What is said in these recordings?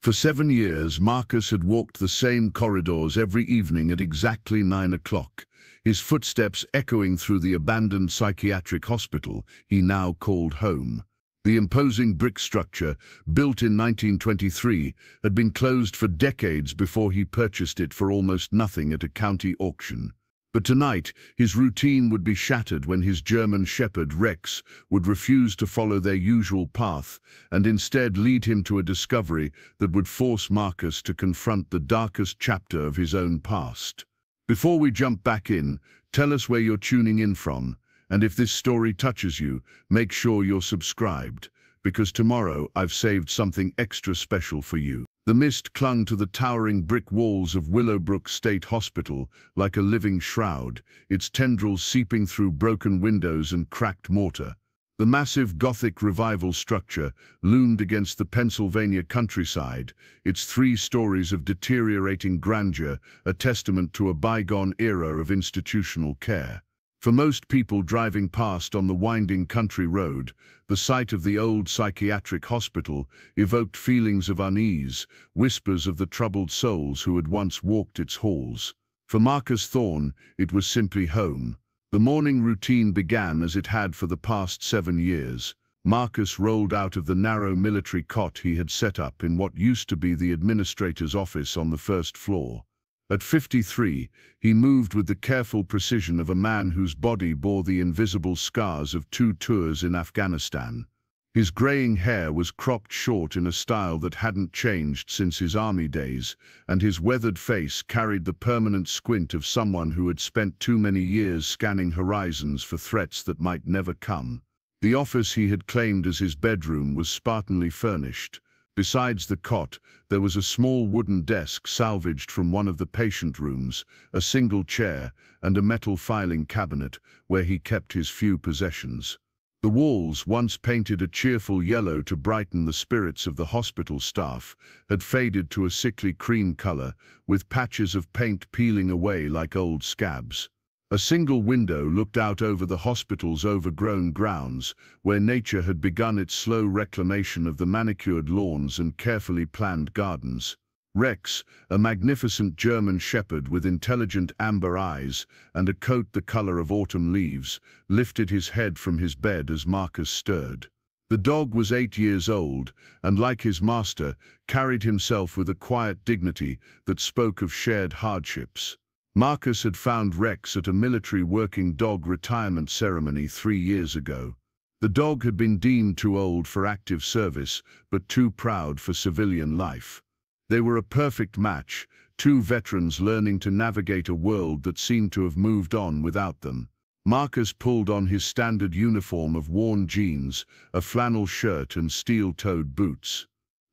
For 7 years, Marcus had walked the same corridors every evening at exactly 9 o'clock, his footsteps echoing through the abandoned psychiatric hospital he now called home. The imposing brick structure, built in 1923, had been closed for decades before he purchased it for almost nothing at a county auction. But tonight, his routine would be shattered when his German shepherd, Rex, would refuse to follow their usual path and instead lead him to a discovery that would force Marcus to confront the darkest chapter of his own past. Before we jump back in, tell us where you're tuning in from, and if this story touches you, make sure you're subscribed, because tomorrow I've saved something extra special for you. The mist clung to the towering brick walls of Willowbrook State Hospital like a living shroud, its tendrils seeping through broken windows and cracked mortar. The massive Gothic Revival structure loomed against the Pennsylvania countryside, its 3 stories of deteriorating grandeur, a testament to a bygone era of institutional care. For most people driving past on the winding country road, the sight of the old psychiatric hospital evoked feelings of unease, whispers of the troubled souls who had once walked its halls. For Marcus Thorne, it was simply home. The morning routine began as it had for the past 7 years. Marcus rolled out of the narrow military cot he had set up in what used to be the administrator's office on the 1st floor. At 53, he moved with the careful precision of a man whose body bore the invisible scars of 2 tours in Afghanistan. His graying hair was cropped short in a style that hadn't changed since his army days, and his weathered face carried the permanent squint of someone who had spent too many years scanning horizons for threats that might never come. The office he had claimed as his bedroom was spartanly furnished. Besides the cot, there was a small wooden desk salvaged from one of the patient rooms, a single chair, and a metal filing cabinet where he kept his few possessions. The walls, once painted a cheerful yellow to brighten the spirits of the hospital staff, had faded to a sickly cream color, with patches of paint peeling away like old scabs. A single window looked out over the hospital's overgrown grounds, where nature had begun its slow reclamation of the manicured lawns and carefully planned gardens. Rex, a magnificent German shepherd with intelligent amber eyes and a coat the color of autumn leaves, lifted his head from his bed as Marcus stirred. The dog was 8 years old, and like his master, carried himself with a quiet dignity that spoke of shared hardships. Marcus had found Rex at a military working dog retirement ceremony 3 years ago. The dog had been deemed too old for active service, but too proud for civilian life. They were a perfect match, 2 veterans learning to navigate a world that seemed to have moved on without them. Marcus pulled on his standard uniform of worn jeans, a flannel shirt and steel-toed boots.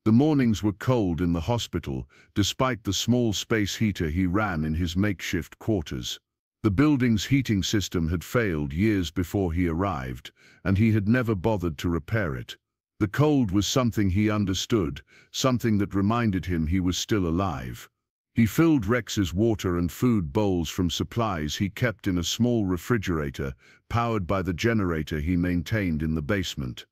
The mornings were cold in the hospital, despite the small space heater he ran in his makeshift quarters. The building's heating system had failed years before he arrived, and he had never bothered to repair it. The cold was something he understood, something that reminded him he was still alive. He filled Rex's water and food bowls from supplies he kept in a small refrigerator, powered by the generator he maintained in the basement.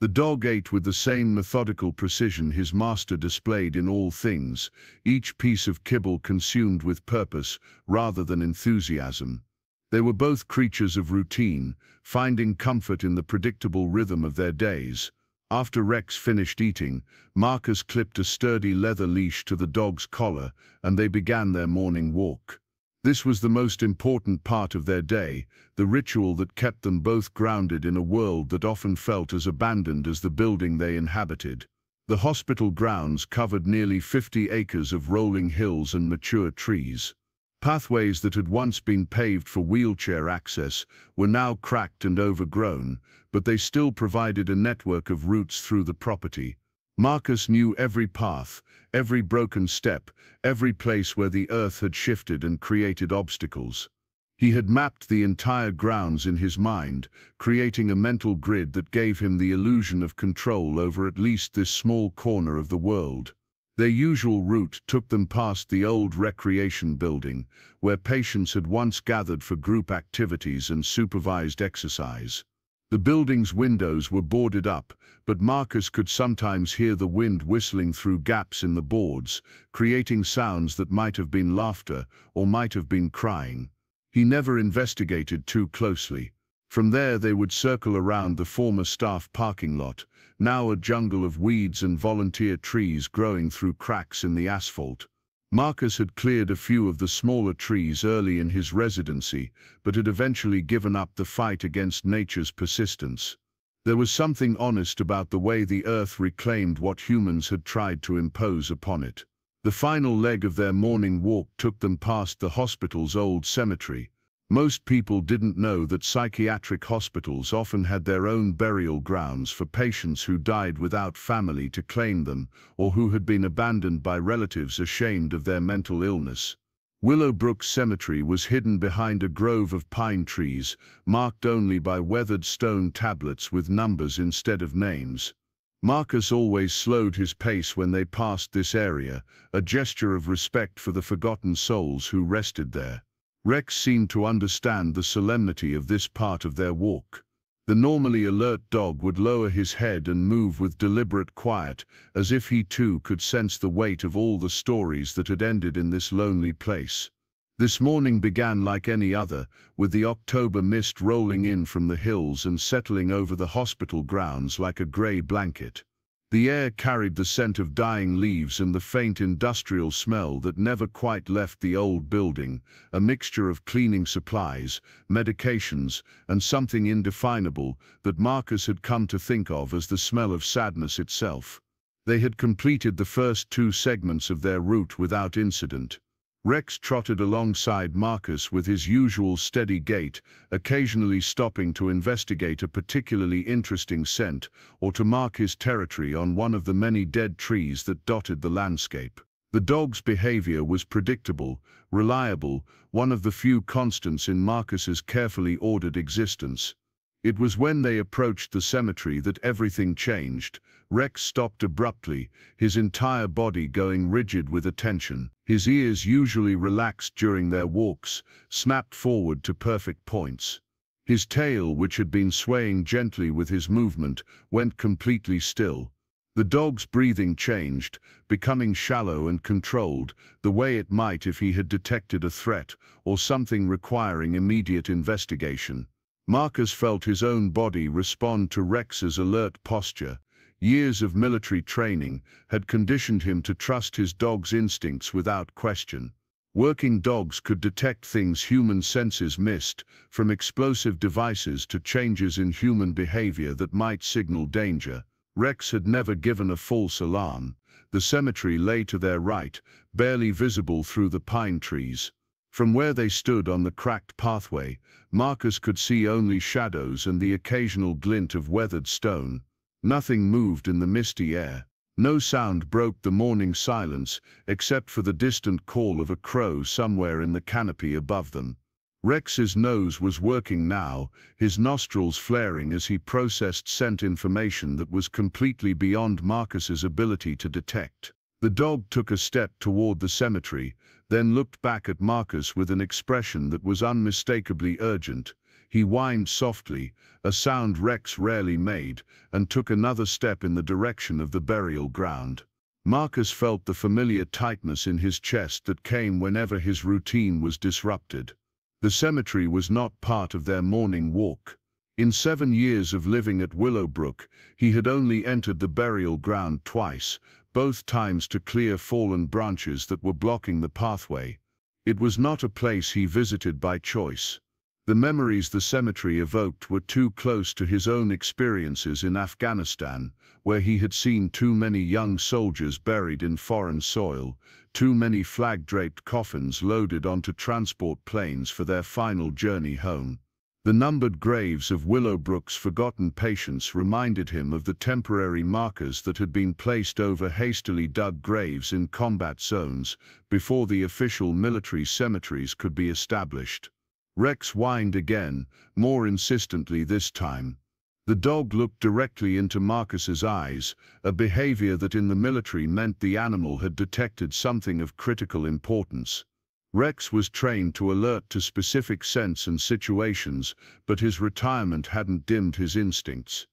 The dog ate with the same methodical precision his master displayed in all things, each piece of kibble consumed with purpose rather than enthusiasm. They were both creatures of routine, finding comfort in the predictable rhythm of their days. After Rex finished eating, Marcus clipped a sturdy leather leash to the dog's collar, and they began their morning walk. This was the most important part of their day, the ritual that kept them both grounded in a world that often felt as abandoned as the building they inhabited. The hospital grounds covered nearly 50 acres of rolling hills and mature trees. Pathways that had once been paved for wheelchair access were now cracked and overgrown, but they still provided a network of routes through the property. Marcus knew every path, every broken step, every place where the earth had shifted and created obstacles. He had mapped the entire grounds in his mind, creating a mental grid that gave him the illusion of control over at least this small corner of the world. Their usual route took them past the old recreation building, where patients had once gathered for group activities and supervised exercise. The building's windows were boarded up, but Marcus could sometimes hear the wind whistling through gaps in the boards, creating sounds that might have been laughter or might have been crying. He never investigated too closely. From there they would circle around the former staff parking lot, now a jungle of weeds and volunteer trees growing through cracks in the asphalt. Marcus had cleared a few of the smaller trees early in his residency, but had eventually given up the fight against nature's persistence. There was something honest about the way the earth reclaimed what humans had tried to impose upon it. The final leg of their morning walk took them past the hospital's old cemetery. Most people didn't know that psychiatric hospitals often had their own burial grounds for patients who died without family to claim them, or who had been abandoned by relatives ashamed of their mental illness. Willowbrook Cemetery was hidden behind a grove of pine trees, marked only by weathered stone tablets with numbers instead of names. Marcus always slowed his pace when they passed this area, a gesture of respect for the forgotten souls who rested there. Rex seemed to understand the solemnity of this part of their walk. The normally alert dog would lower his head and move with deliberate quiet, as if he too could sense the weight of all the stories that had ended in this lonely place. This morning began like any other, with the October mist rolling in from the hills and settling over the hospital grounds like a grey blanket. The air carried the scent of dying leaves and the faint industrial smell that never quite left the old building, a mixture of cleaning supplies, medications, and something indefinable that Marcus had come to think of as the smell of sadness itself. They had completed the first 2 segments of their route without incident. Rex trotted alongside Marcus with his usual steady gait, occasionally stopping to investigate a particularly interesting scent or to mark his territory on one of the many dead trees that dotted the landscape. The dog's behavior was predictable, reliable, one of the few constants in Marcus's carefully ordered existence. It was when they approached the cemetery that everything changed. Rex stopped abruptly, his entire body going rigid with attention. His ears, usually relaxed during their walks, snapped forward to perfect points. His tail, which had been swaying gently with his movement, went completely still. The dog's breathing changed, becoming shallow and controlled, the way it might if he had detected a threat or something requiring immediate investigation. Marcus felt his own body respond to Rex's alert posture. Years of military training had conditioned him to trust his dog's instincts without question. Working dogs could detect things human senses missed, from explosive devices to changes in human behavior that might signal danger. Rex had never given a false alarm. The cemetery lay to their right, barely visible through the pine trees. From where they stood on the cracked pathway, Marcus could see only shadows and the occasional glint of weathered stone. Nothing moved in the misty air. No sound broke the morning silence, except for the distant call of a crow somewhere in the canopy above them. Rex's nose was working now, his nostrils flaring as he processed scent information that was completely beyond Marcus's ability to detect. The dog took a step toward the cemetery, then looked back at Marcus with an expression that was unmistakably urgent. He whined softly, a sound Rex rarely made, and took another step in the direction of the burial ground. Marcus felt the familiar tightness in his chest that came whenever his routine was disrupted. The cemetery was not part of their morning walk. In 7 years of living at Willowbrook, he had only entered the burial ground twice, both times to clear fallen branches that were blocking the pathway. It was not a place he visited by choice. The memories the cemetery evoked were too close to his own experiences in Afghanistan, where he had seen too many young soldiers buried in foreign soil, too many flag-draped coffins loaded onto transport planes for their final journey home. The numbered graves of Willowbrook's forgotten patients reminded him of the temporary markers that had been placed over hastily dug graves in combat zones before the official military cemeteries could be established. Rex whined again, more insistently this time. The dog looked directly into Marcus's eyes, a behavior that in the military meant the animal had detected something of critical importance. Rex was trained to alert to specific scents and situations, but his retirement hadn't dimmed his instincts.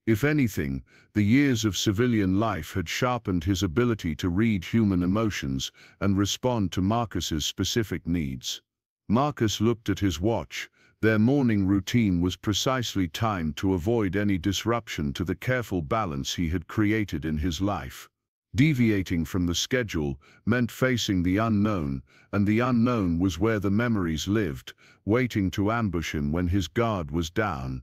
If anything, the years of civilian life had sharpened his ability to read human emotions and respond to Marcus's specific needs. Marcus looked at his watch. Their morning routine was precisely timed to avoid any disruption to the careful balance he had created in his life. Deviating from the schedule meant facing the unknown, and the unknown was where the memories lived, waiting to ambush him when his guard was down.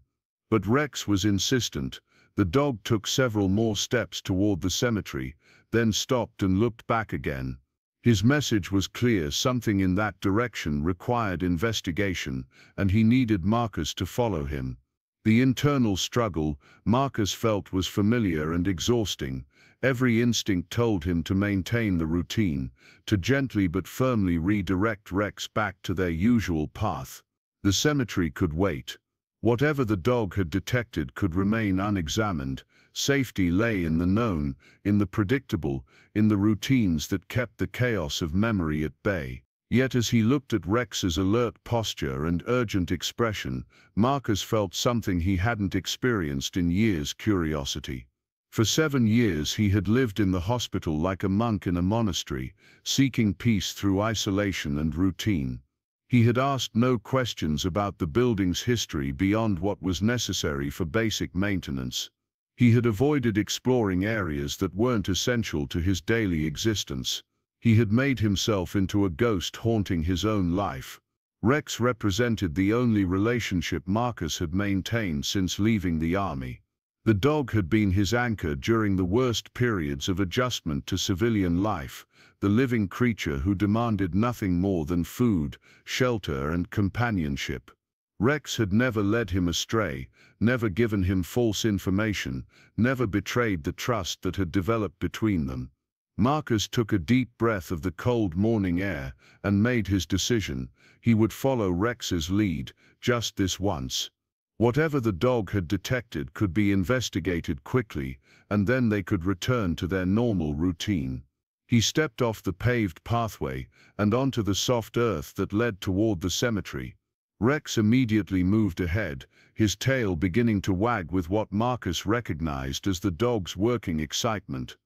But Rex was insistent. The dog took several more steps toward the cemetery, then stopped and looked back again. His message was clear: something in that direction required investigation, and he needed Marcus to follow him. The internal struggle, Marcus felt, was familiar and exhausting. Every instinct told him to maintain the routine, to gently but firmly redirect Rex back to their usual path. The cemetery could wait. Whatever the dog had detected could remain unexamined. Safety lay in the known, in the predictable, in the routines that kept the chaos of memory at bay. Yet as he looked at Rex's alert posture and urgent expression, Marcus felt something he hadn't experienced in years: curiosity. For 7 years he had lived in the hospital like a monk in a monastery, seeking peace through isolation and routine. He had asked no questions about the building's history beyond what was necessary for basic maintenance. He had avoided exploring areas that weren't essential to his daily existence. He had made himself into a ghost haunting his own life. Rex represented the only relationship Marcus had maintained since leaving the army. The dog had been his anchor during the worst periods of adjustment to civilian life, the living creature who demanded nothing more than food, shelter, and companionship. Rex had never led him astray, never given him false information, never betrayed the trust that had developed between them. Marcus took a deep breath of the cold morning air and made his decision. He would follow Rex's lead, just this once. Whatever the dog had detected could be investigated quickly, and then they could return to their normal routine. He stepped off the paved pathway and onto the soft earth that led toward the cemetery. Rex immediately moved ahead, his tail beginning to wag with what Marcus recognized as the dog's working excitement.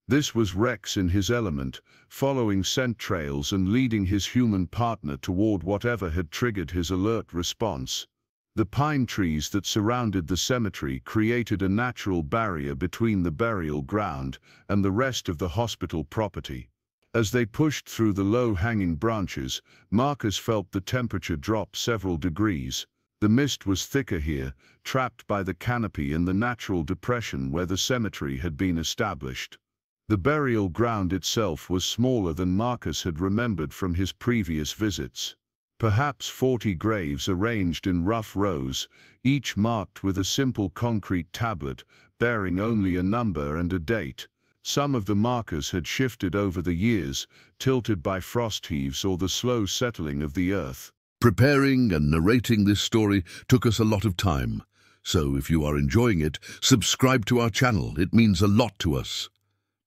This was Rex in his element, following scent trails and leading his human partner toward whatever had triggered his alert response. The pine trees that surrounded the cemetery created a natural barrier between the burial ground and the rest of the hospital property. As they pushed through the low-hanging branches, Marcus felt the temperature drop several degrees. The mist was thicker here, trapped by the canopy and the natural depression where the cemetery had been established. The burial ground itself was smaller than Marcus had remembered from his previous visits. Perhaps 40 graves arranged in rough rows, each marked with a simple concrete tablet, bearing only a number and a date. Some of the markers had shifted over the years, tilted by frost heaves or the slow settling of the earth. Preparing and narrating this story took us a lot of time, so if you are enjoying it, subscribe to our channel. It means a lot to us.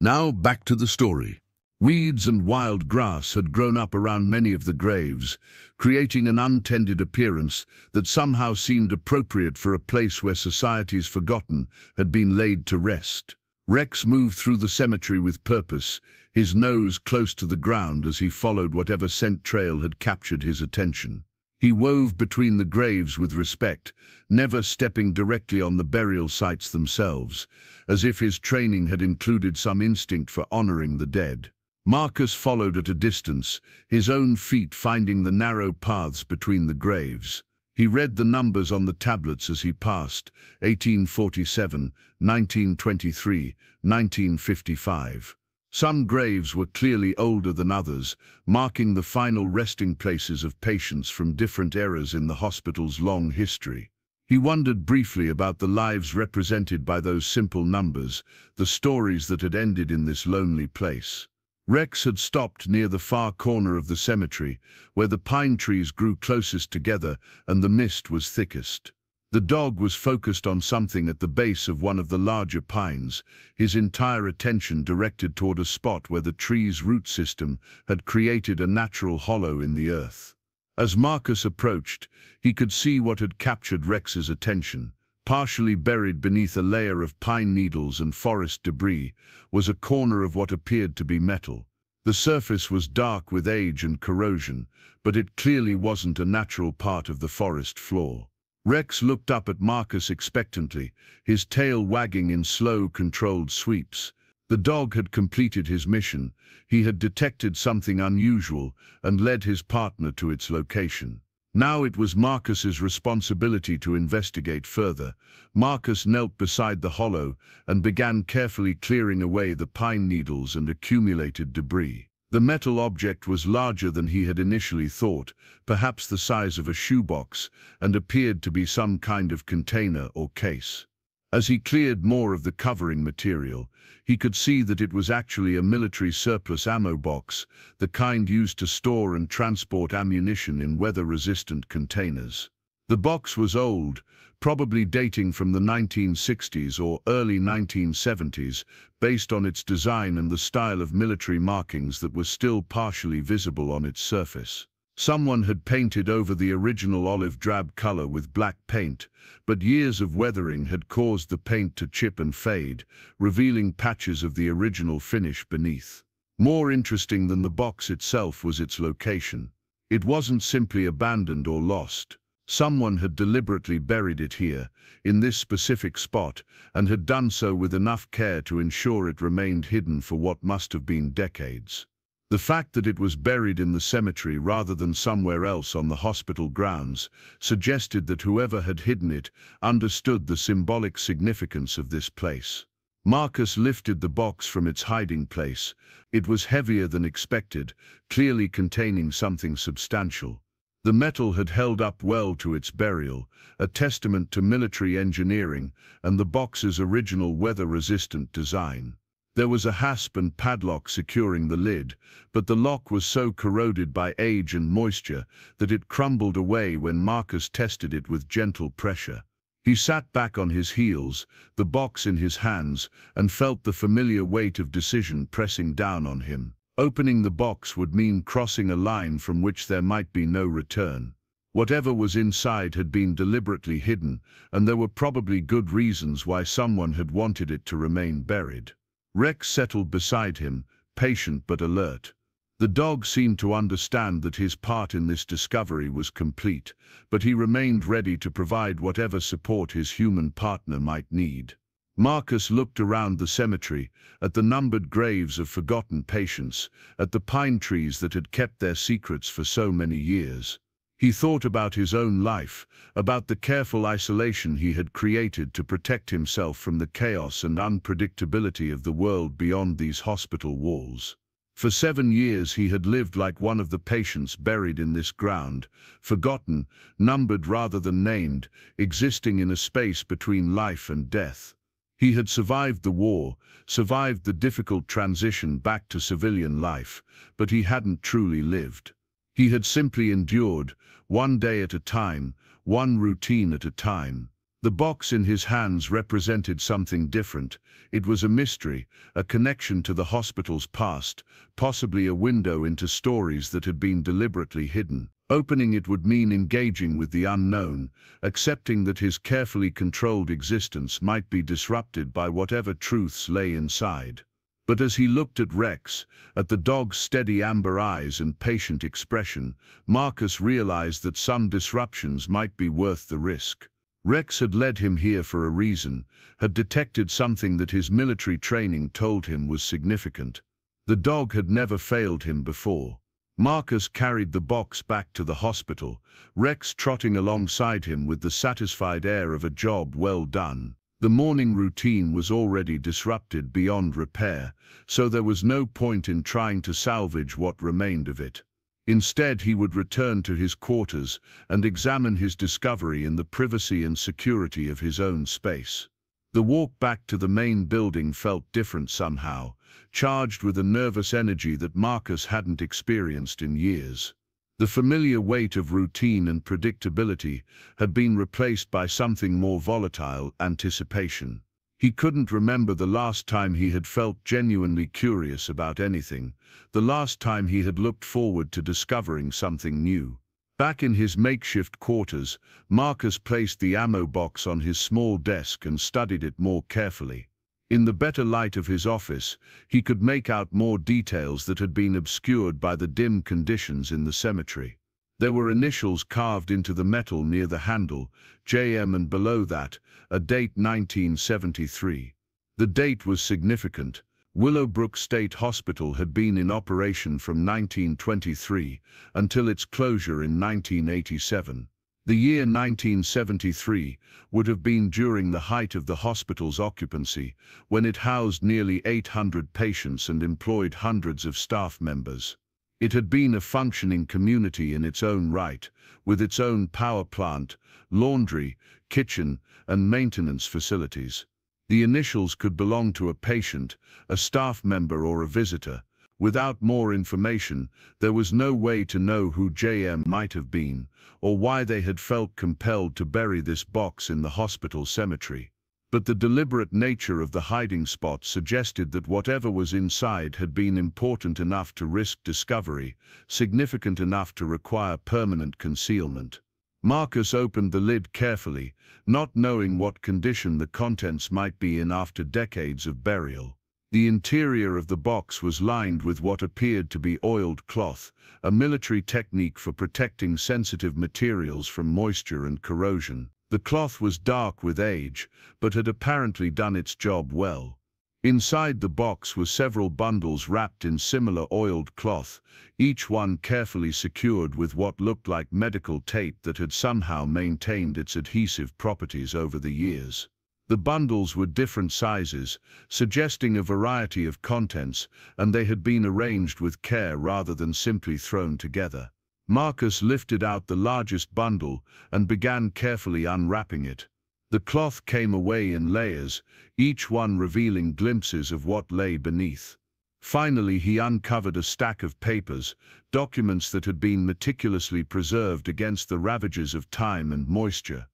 Now back to the story. Weeds and wild grass had grown up around many of the graves, creating an untended appearance that somehow seemed appropriate for a place where society's forgotten had been laid to rest. Rex moved through the cemetery with purpose, his nose close to the ground as he followed whatever scent trail had captured his attention. He wove between the graves with respect, never stepping directly on the burial sites themselves, as if his training had included some instinct for honoring the dead. Marcus followed at a distance, his own feet finding the narrow paths between the graves. He read the numbers on the tablets as he passed: 1847, 1923, 1955. Some graves were clearly older than others, marking the final resting places of patients from different eras in the hospital's long history. He wondered briefly about the lives represented by those simple numbers, the stories that had ended in this lonely place. Rex had stopped near the far corner of the cemetery, where the pine trees grew closest together and the mist was thickest. The dog was focused on something at the base of one of the larger pines, his entire attention directed toward a spot where the tree's root system had created a natural hollow in the earth. As Marcus approached, he could see what had captured Rex's attention. Partially buried beneath a layer of pine needles and forest debris was a corner of what appeared to be metal. The surface was dark with age and corrosion, but it clearly wasn't a natural part of the forest floor. Rex looked up at Marcus expectantly, his tail wagging in slow, controlled sweeps. The dog had completed his mission. He had detected something unusual and led his partner to its location. Now it was Marcus's responsibility to investigate further. Marcus knelt beside the hollow and began carefully clearing away the pine needles and accumulated debris. The metal object was larger than he had initially thought, perhaps the size of a shoebox, and appeared to be some kind of container or case. As he cleared more of the covering material, he could see that it was actually a military surplus ammo box, the kind used to store and transport ammunition in weather-resistant containers. The box was old, probably dating from the 1960s or early 1970s, based on its design and the style of military markings that were still partially visible on its surface. Someone had painted over the original olive drab color with black paint, but years of weathering had caused the paint to chip and fade, revealing patches of the original finish beneath. More interesting than the box itself was its location. It wasn't simply abandoned or lost. Someone had deliberately buried it here, in this specific spot, and had done so with enough care to ensure it remained hidden for what must have been decades. The fact that it was buried in the cemetery rather than somewhere else on the hospital grounds suggested that whoever had hidden it understood the symbolic significance of this place. Marcus lifted the box from its hiding place. It was heavier than expected, clearly containing something substantial. The metal had held up well to its burial, a testament to military engineering and the box's original weather-resistant design. There was a hasp and padlock securing the lid, but the lock was so corroded by age and moisture that it crumbled away when Marcus tested it with gentle pressure. He sat back on his heels, the box in his hands, and felt the familiar weight of decision pressing down on him. Opening the box would mean crossing a line from which there might be no return. Whatever was inside had been deliberately hidden, and there were probably good reasons why someone had wanted it to remain buried. Rex settled beside him, patient but alert. The dog seemed to understand that his part in this discovery was complete, but he remained ready to provide whatever support his human partner might need. Marcus looked around the cemetery, at the numbered graves of forgotten patients, at the pine trees that had kept their secrets for so many years. He thought about his own life, about the careful isolation he had created to protect himself from the chaos and unpredictability of the world beyond these hospital walls. For 7 years he had lived like one of the patients buried in this ground, forgotten, numbered rather than named, existing in a space between life and death. He had survived the war, survived the difficult transition back to civilian life, but he hadn't truly lived. He had simply endured, one day at a time, one routine at a time. The box in his hands represented something different. It was a mystery, a connection to the hospital's past, possibly a window into stories that had been deliberately hidden. Opening it would mean engaging with the unknown, accepting that his carefully controlled existence might be disrupted by whatever truths lay inside. But as he looked at Rex, at the dog's steady amber eyes and patient expression, Marcus realized that some disruptions might be worth the risk. Rex had led him here for a reason, had detected something that his military training told him was significant. The dog had never failed him before. Marcus carried the box back to the hospital, Rex trotting alongside him with the satisfied air of a job well done. The morning routine was already disrupted beyond repair, so there was no point in trying to salvage what remained of it. Instead, he would return to his quarters and examine his discovery in the privacy and security of his own space. The walk back to the main building felt different somehow, charged with a nervous energy that Marcus hadn't experienced in years. The familiar weight of routine and predictability had been replaced by something more volatile: anticipation. He couldn't remember the last time he had felt genuinely curious about anything, the last time he had looked forward to discovering something new. Back in his makeshift quarters, Marcus placed the ammo box on his small desk and studied it more carefully. In the better light of his office, he could make out more details that had been obscured by the dim conditions in the cemetery. There were initials carved into the metal near the handle, JM, and below that, a date: 1973. The date was significant. Willowbrook State Hospital had been in operation from 1923 until its closure in 1987. The year 1973 would have been during the height of the hospital's occupancy, when it housed nearly 800 patients and employed hundreds of staff members. It had been a functioning community in its own right, with its own power plant, laundry, kitchen, and maintenance facilities. The initials could belong to a patient, a staff member, or a visitor. Without more information, there was no way to know who JM might have been, or why they had felt compelled to bury this box in the hospital cemetery. But the deliberate nature of the hiding spot suggested that whatever was inside had been important enough to risk discovery, significant enough to require permanent concealment. Marcus opened the lid carefully, not knowing what condition the contents might be in after decades of burial. The interior of the box was lined with what appeared to be oiled cloth, a military technique for protecting sensitive materials from moisture and corrosion. The cloth was dark with age, but had apparently done its job well. Inside the box were several bundles wrapped in similar oiled cloth, each one carefully secured with what looked like medical tape that had somehow maintained its adhesive properties over the years. The bundles were different sizes, suggesting a variety of contents, and they had been arranged with care rather than simply thrown together. Marcus lifted out the largest bundle and began carefully unwrapping it. The cloth came away in layers, each one revealing glimpses of what lay beneath. Finally, he uncovered a stack of papers, documents that had been meticulously preserved against the ravages of time and moisture.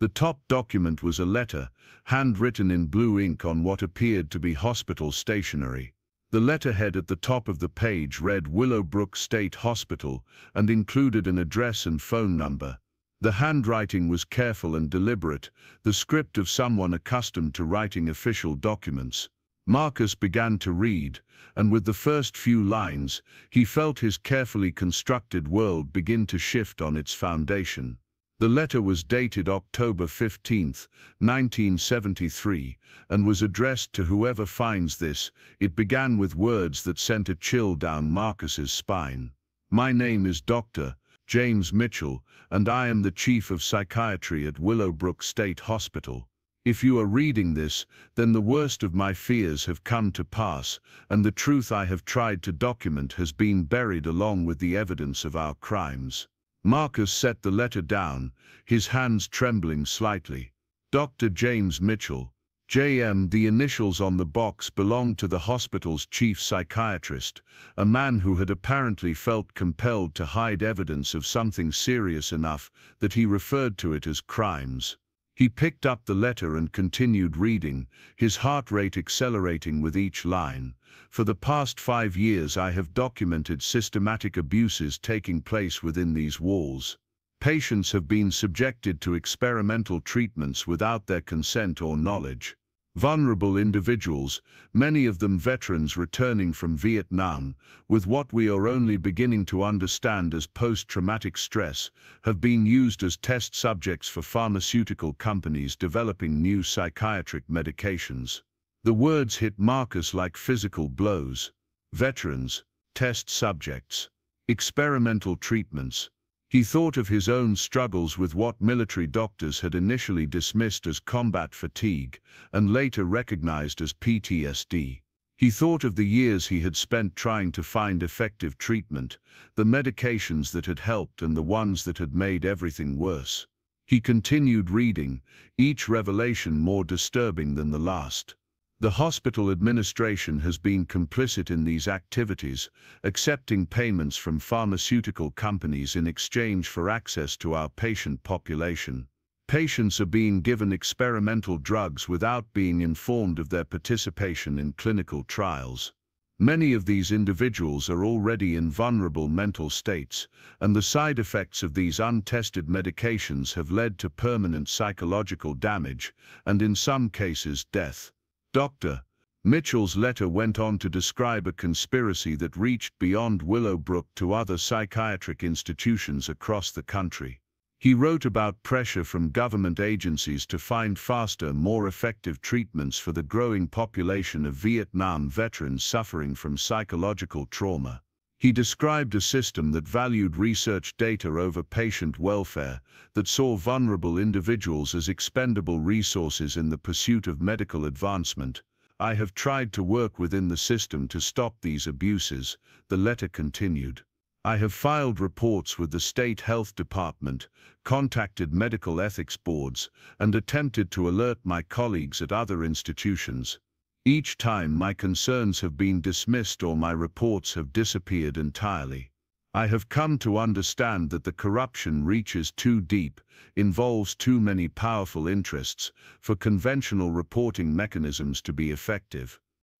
The top document was a letter, handwritten in blue ink on what appeared to be hospital stationery. The letterhead at the top of the page read Willowbrook State Hospital and included an address and phone number. The handwriting was careful and deliberate, the script of someone accustomed to writing official documents. Marcus began to read, and with the first few lines, he felt his carefully constructed world begin to shift on its foundation. The letter was dated October 15, 1973, and was addressed to whoever finds this. It began with words that sent a chill down Marcus's spine. "My name is Dr. James Mitchell, and I am the Chief of Psychiatry at Willowbrook State Hospital. If you are reading this, then the worst of my fears have come to pass, and the truth I have tried to document has been buried along with the evidence of our crimes." Marcus set the letter down, his hands trembling slightly. Dr. James Mitchell, JM. The initials on the box belonged to the hospital's chief psychiatrist, a man who had apparently felt compelled to hide evidence of something serious enough that he referred to it as crimes. He picked up the letter and continued reading, his heart rate accelerating with each line. "For the past 5 years I have documented systematic abuses taking place within these walls. Patients have been subjected to experimental treatments without their consent or knowledge. Vulnerable individuals, many of them veterans returning from Vietnam, with what we are only beginning to understand as post-traumatic stress, have been used as test subjects for pharmaceutical companies developing new psychiatric medications." The words hit Marcus like physical blows. Veterans, test subjects, experimental treatments. He thought of his own struggles with what military doctors had initially dismissed as combat fatigue and later recognized as PTSD. He thought of the years he had spent trying to find effective treatment, the medications that had helped and the ones that had made everything worse. He continued reading, each revelation more disturbing than the last. The hospital administration has been complicit in these activities, accepting payments from pharmaceutical companies in exchange for access to our patient population. Patients are being given experimental drugs without being informed of their participation in clinical trials. Many of these individuals are already in vulnerable mental states, and the side effects of these untested medications have led to permanent psychological damage, and in some cases death. Dr. Mitchell's letter went on to describe a conspiracy that reached beyond Willowbrook to other psychiatric institutions across the country. He wrote about pressure from government agencies to find faster, more effective treatments for the growing population of Vietnam veterans suffering from psychological trauma. He described a system that valued research data over patient welfare, that saw vulnerable individuals as expendable resources in the pursuit of medical advancement. "I have tried to work within the system to stop these abuses," the letter continued. "I have filed reports with the state health department, contacted medical ethics boards, and attempted to alert my colleagues at other institutions. Each time my concerns have been dismissed or my reports have disappeared entirely. I have come to understand that the corruption reaches too deep, involves too many powerful interests, for conventional reporting mechanisms to be effective."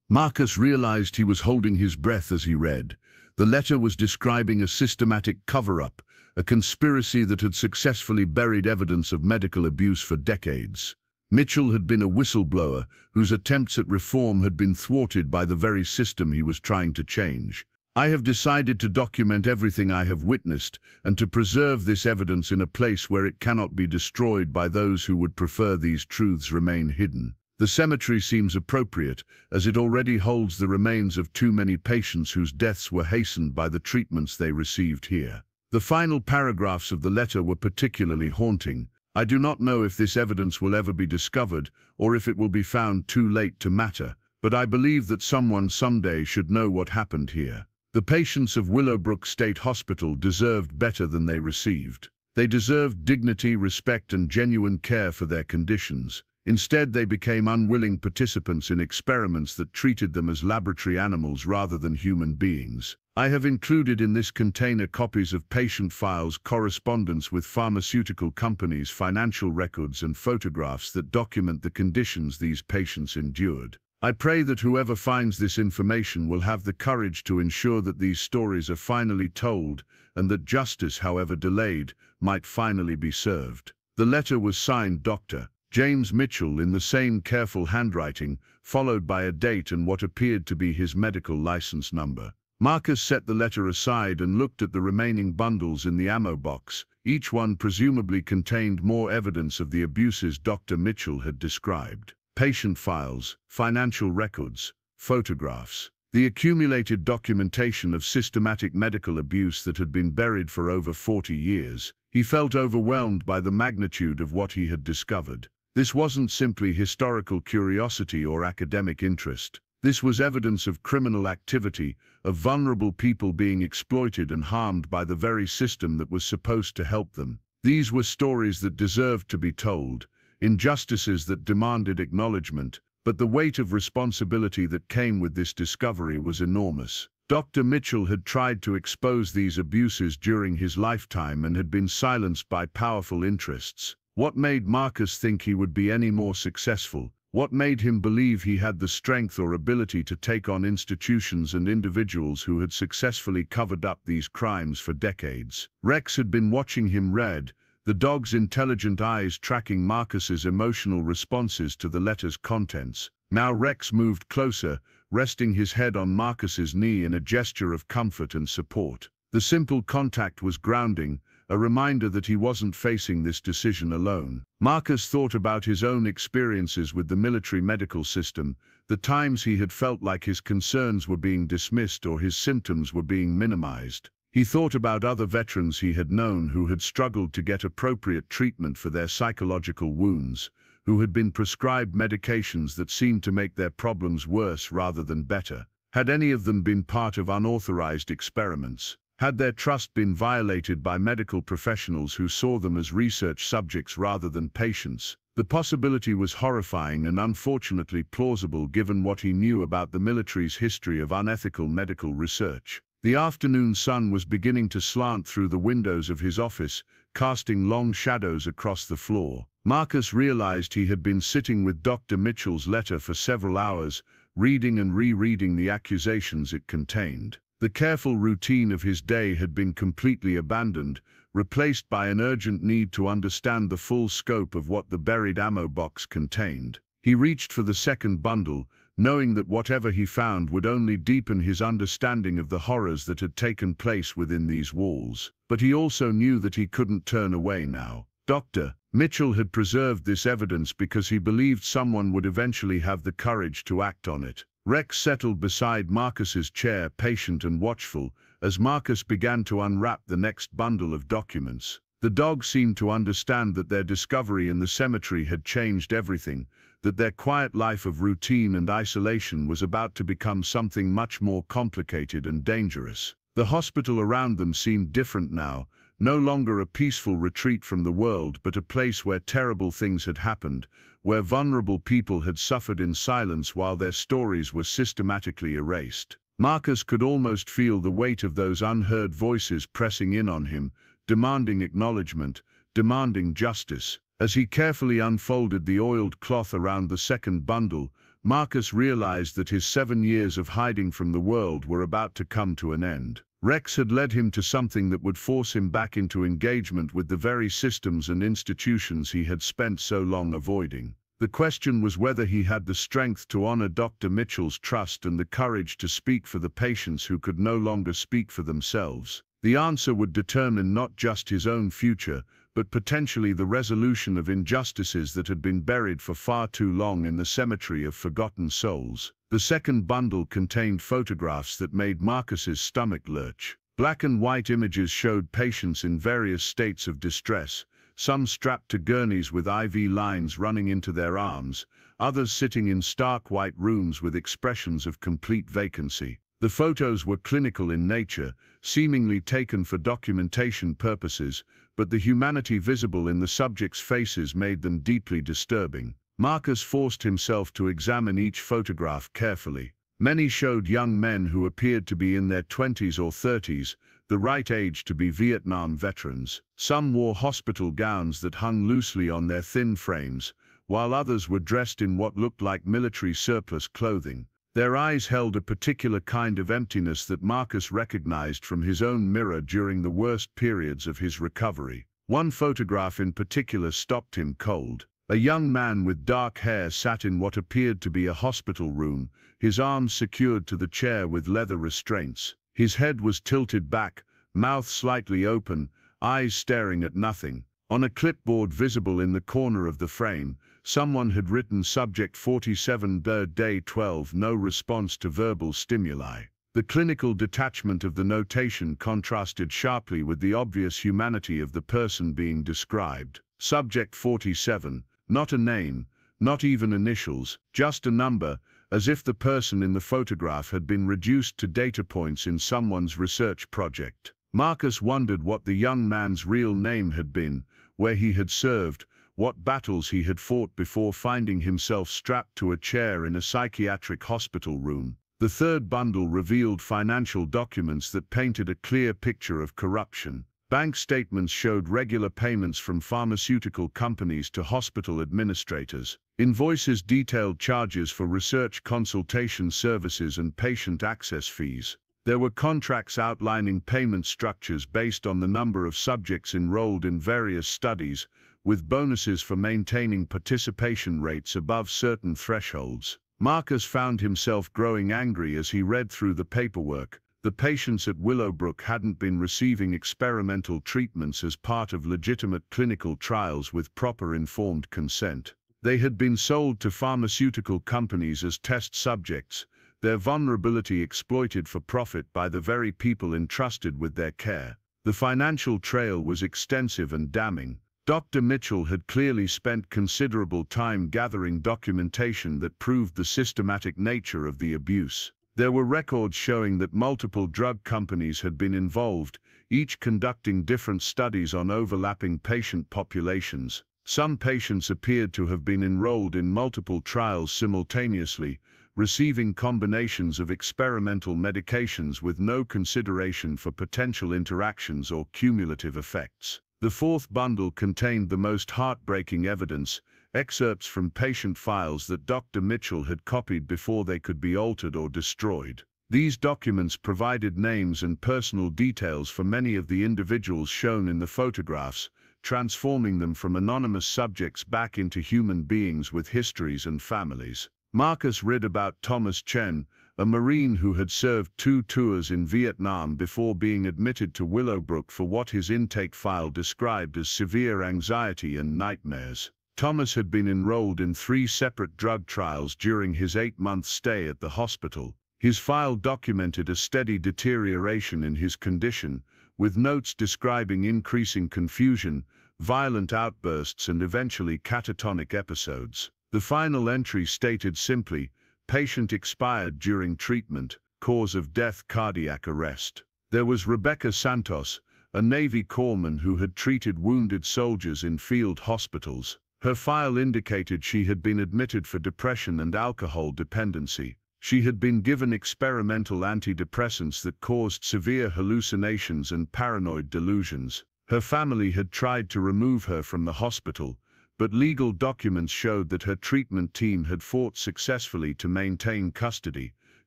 Marcus realized he was holding his breath as he read. The letter was describing a systematic cover-up, a conspiracy that had successfully buried evidence of medical abuse for decades. Mitchell had been a whistleblower whose attempts at reform had been thwarted by the very system he was trying to change. "I have decided to document everything I have witnessed and to preserve this evidence in a place where it cannot be destroyed by those who would prefer these truths remain hidden. The cemetery seems appropriate, as it already holds the remains of too many patients whose deaths were hastened by the treatments they received here." The final paragraphs of the letter were particularly haunting. "I do not know if this evidence will ever be discovered, or if it will be found too late to matter, but I believe that someone someday should know what happened here. The patients of Willowbrook State Hospital deserved better than they received. They deserved dignity, respect, and genuine care for their conditions. Instead, they became unwilling participants in experiments that treated them as laboratory animals rather than human beings. I have included in this container copies of patient files, correspondence with pharmaceutical companies, financial records, and photographs that document the conditions these patients endured. I pray that whoever finds this information will have the courage to ensure that these stories are finally told, and that justice, however delayed, might finally be served." The letter was signed Dr. James Mitchell in the same careful handwriting, followed by a date and what appeared to be his medical license number. Marcus set the letter aside and looked at the remaining bundles in the ammo box. Each one presumably contained more evidence of the abuses Dr. Mitchell had described. Patient files, financial records, photographs. The accumulated documentation of systematic medical abuse that had been buried for over 40 years. He felt overwhelmed by the magnitude of what he had discovered. This wasn't simply historical curiosity or academic interest. This was evidence of criminal activity, of vulnerable people being exploited and harmed by the very system that was supposed to help them. These were stories that deserved to be told, injustices that demanded acknowledgement, but the weight of responsibility that came with this discovery was enormous. Dr. Mitchell had tried to expose these abuses during his lifetime and had been silenced by powerful interests. What made Marcus think he would be any more successful? What made him believe he had the strength or ability to take on institutions and individuals who had successfully covered up these crimes for decades? Rex had been watching him red, the dog's intelligent eyes tracking Marcus's emotional responses to the letter's contents. Now Rex moved closer, resting his head on Marcus's knee in a gesture of comfort and support. The simple contact was grounding, a reminder that he wasn't facing this decision alone. Marcus thought about his own experiences with the military medical system, the times he had felt like his concerns were being dismissed or his symptoms were being minimized. He thought about other veterans he had known who had struggled to get appropriate treatment for their psychological wounds, who had been prescribed medications that seemed to make their problems worse rather than better. Had any of them been part of unauthorized experiments? Had their trust been violated by medical professionals who saw them as research subjects rather than patients? The possibility was horrifying and unfortunately plausible given what he knew about the military's history of unethical medical research. The afternoon sun was beginning to slant through the windows of his office, casting long shadows across the floor. Marcus realized he had been sitting with Dr. Mitchell's letter for several hours, reading and rereading the accusations it contained. The careful routine of his day had been completely abandoned, replaced by an urgent need to understand the full scope of what the buried ammo box contained. He reached for the second bundle, knowing that whatever he found would only deepen his understanding of the horrors that had taken place within these walls. But he also knew that he couldn't turn away now. Dr. Mitchell had preserved this evidence because he believed someone would eventually have the courage to act on it. Rex settled beside Marcus's chair, patient and watchful, as Marcus began to unwrap the next bundle of documents. The dog seemed to understand that their discovery in the cemetery had changed everything, that their quiet life of routine and isolation was about to become something much more complicated and dangerous. The hospital around them seemed different now, no longer a peaceful retreat from the world, but a place where terrible things had happened, where vulnerable people had suffered in silence while their stories were systematically erased. Marcus could almost feel the weight of those unheard voices pressing in on him, demanding acknowledgement, demanding justice. As he carefully unfolded the oiled cloth around the second bundle, Marcus realized that his 7 years of hiding from the world were about to come to an end. Rex had led him to something that would force him back into engagement with the very systems and institutions he had spent so long avoiding. The question was whether he had the strength to honor Dr. Mitchell's trust and the courage to speak for the patients who could no longer speak for themselves. The answer would determine not just his own future, but potentially the resolution of injustices that had been buried for far too long in the cemetery of forgotten souls. The second bundle contained photographs that made Marcus's stomach lurch. Black and white images showed patients in various states of distress, some strapped to gurneys with IV lines running into their arms, others sitting in stark white rooms with expressions of complete vacancy. The photos were clinical in nature, seemingly taken for documentation purposes, but the humanity visible in the subjects' faces made them deeply disturbing. Marcus forced himself to examine each photograph carefully. Many showed young men who appeared to be in their 20s or 30s, the right age to be Vietnam veterans. Some wore hospital gowns that hung loosely on their thin frames, while others were dressed in what looked like military surplus clothing. Their eyes held a particular kind of emptiness that Marcus recognized from his own mirror during the worst periods of his recovery. One photograph in particular stopped him cold. A young man with dark hair sat in what appeared to be a hospital room, his arms secured to the chair with leather restraints. His head was tilted back, mouth slightly open, eyes staring at nothing. On a clipboard visible in the corner of the frame, someone had written Subject 47, Day 12, no response to verbal stimuli. The clinical detachment of the notation contrasted sharply with the obvious humanity of the person being described. Subject 47, not a name, not even initials, just a number, as if the person in the photograph had been reduced to data points in someone's research project. Marcus wondered what the young man's real name had been, where he had served, what battles he had fought before finding himself strapped to a chair in a psychiatric hospital room. The third bundle revealed financial documents that painted a clear picture of corruption. Bank statements showed regular payments from pharmaceutical companies to hospital administrators. Invoices detailed charges for research consultation services and patient access fees. There were contracts outlining payment structures based on the number of subjects enrolled in various studies, with bonuses for maintaining participation rates above certain thresholds. Marcus found himself growing angry as he read through the paperwork. The patients at Willowbrook hadn't been receiving experimental treatments as part of legitimate clinical trials with proper informed consent. They had been sold to pharmaceutical companies as test subjects, their vulnerability exploited for profit by the very people entrusted with their care. The financial trail was extensive and damning. Dr. Mitchell had clearly spent considerable time gathering documentation that proved the systematic nature of the abuse. There were records showing that multiple drug companies had been involved, each conducting different studies on overlapping patient populations. Some patients appeared to have been enrolled in multiple trials simultaneously, receiving combinations of experimental medications with no consideration for potential interactions or cumulative effects. The fourth bundle contained the most heartbreaking evidence, excerpts from patient files that Dr. Mitchell had copied before they could be altered or destroyed. These documents provided names and personal details for many of the individuals shown in the photographs, transforming them from anonymous subjects back into human beings with histories and families. Marcus read about Thomas Chen, a Marine who had served 2 tours in Vietnam before being admitted to Willowbrook for what his intake file described as severe anxiety and nightmares. Thomas had been enrolled in 3 separate drug trials during his 8-month stay at the hospital. His file documented a steady deterioration in his condition, with notes describing increasing confusion, violent outbursts, and eventually catatonic episodes. The final entry stated simply, "Patient expired during treatment, cause of death cardiac arrest." There was Rebecca Santos, a Navy corpsman who had treated wounded soldiers in field hospitals. Her file indicated she had been admitted for depression and alcohol dependency. She had been given experimental antidepressants that caused severe hallucinations and paranoid delusions. Her family had tried to remove her from the hospital, but legal documents showed that her treatment team had fought successfully to maintain custody,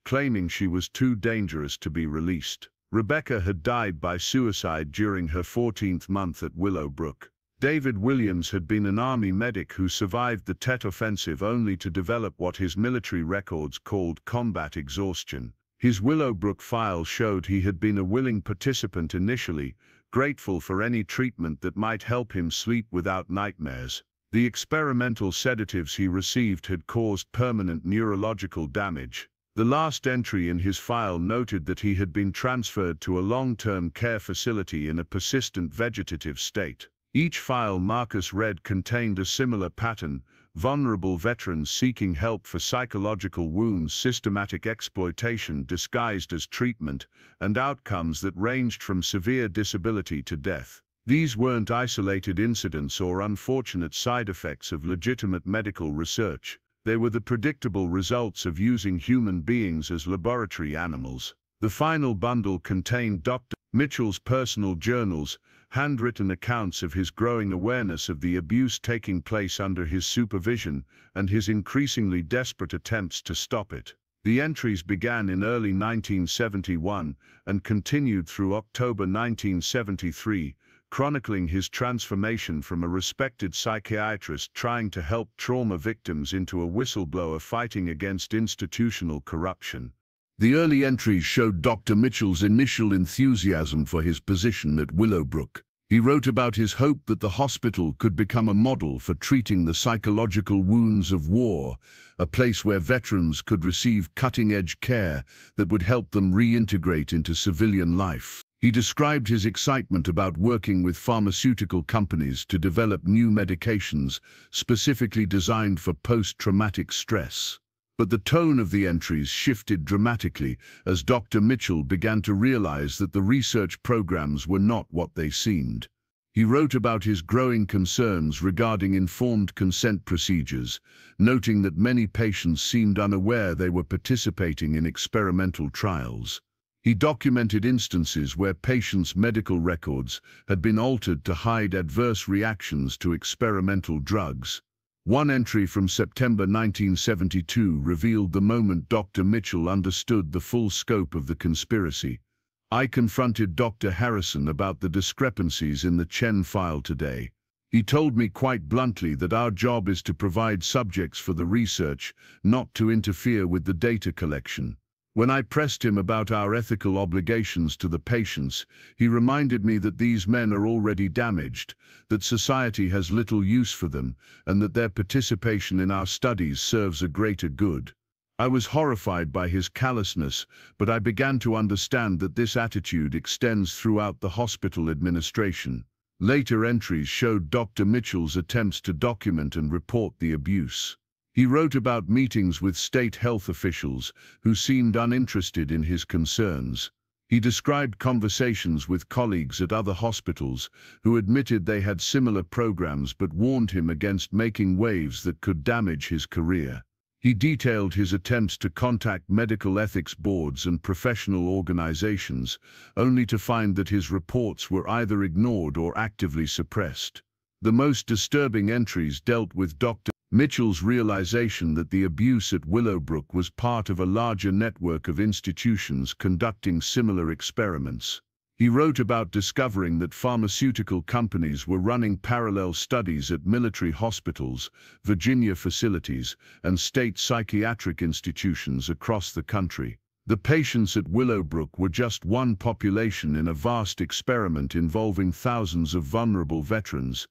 claiming she was too dangerous to be released. Rebecca had died by suicide during her 14th month at Willowbrook. David Williams had been an Army medic who survived the Tet Offensive only to develop what his military records called combat exhaustion. His Willowbrook file showed he had been a willing participant initially, grateful for any treatment that might help him sleep without nightmares. The experimental sedatives he received had caused permanent neurological damage. The last entry in his file noted that he had been transferred to a long-term care facility in a persistent vegetative state. Each file Marcus read contained a similar pattern: vulnerable veterans seeking help for psychological wounds, systematic exploitation disguised as treatment, and outcomes that ranged from severe disability to death. These weren't isolated incidents or unfortunate side effects of legitimate medical research. They were the predictable results of using human beings as laboratory animals. The final bundle contained Dr. Mitchell's personal journals, handwritten accounts of his growing awareness of the abuse taking place under his supervision and his increasingly desperate attempts to stop it. The entries began in early 1971 and continued through October 1973, chronicling his transformation from a respected psychiatrist trying to help trauma victims into a whistleblower fighting against institutional corruption. The early entries showed Dr. Mitchell's initial enthusiasm for his position at Willowbrook. He wrote about his hope that the hospital could become a model for treating the psychological wounds of war, a place where veterans could receive cutting-edge care that would help them reintegrate into civilian life. He described his excitement about working with pharmaceutical companies to develop new medications specifically designed for post-traumatic stress. But the tone of the entries shifted dramatically as Dr. Mitchell began to realize that the research programs were not what they seemed. He wrote about his growing concerns regarding informed consent procedures, noting that many patients seemed unaware they were participating in experimental trials. He documented instances where patients' medical records had been altered to hide adverse reactions to experimental drugs. One entry from September 1972 revealed the moment Dr. Mitchell understood the full scope of the conspiracy. "I confronted Dr. Harrison about the discrepancies in the Chen file today. He told me quite bluntly that our job is to provide subjects for the research, not to interfere with the data collection. When I pressed him about our ethical obligations to the patients, he reminded me that these men are already damaged, that society has little use for them, and that their participation in our studies serves a greater good." I was horrified by his callousness, but I began to understand that this attitude extends throughout the hospital administration. Later entries showed Dr. Mitchell's attempts to document and report the abuse. He wrote about meetings with state health officials who seemed uninterested in his concerns. He described conversations with colleagues at other hospitals who admitted they had similar programs but warned him against making waves that could damage his career. He detailed his attempts to contact medical ethics boards and professional organizations, only to find that his reports were either ignored or actively suppressed. The most disturbing entries dealt with Dr. Mitchell's realization that the abuse at Willowbrook was part of a larger network of institutions conducting similar experiments. He wrote about discovering that pharmaceutical companies were running parallel studies at military hospitals, Virginia facilities, and state psychiatric institutions across the country. The patients at Willowbrook were just one population in a vast experiment involving thousands of vulnerable veterans.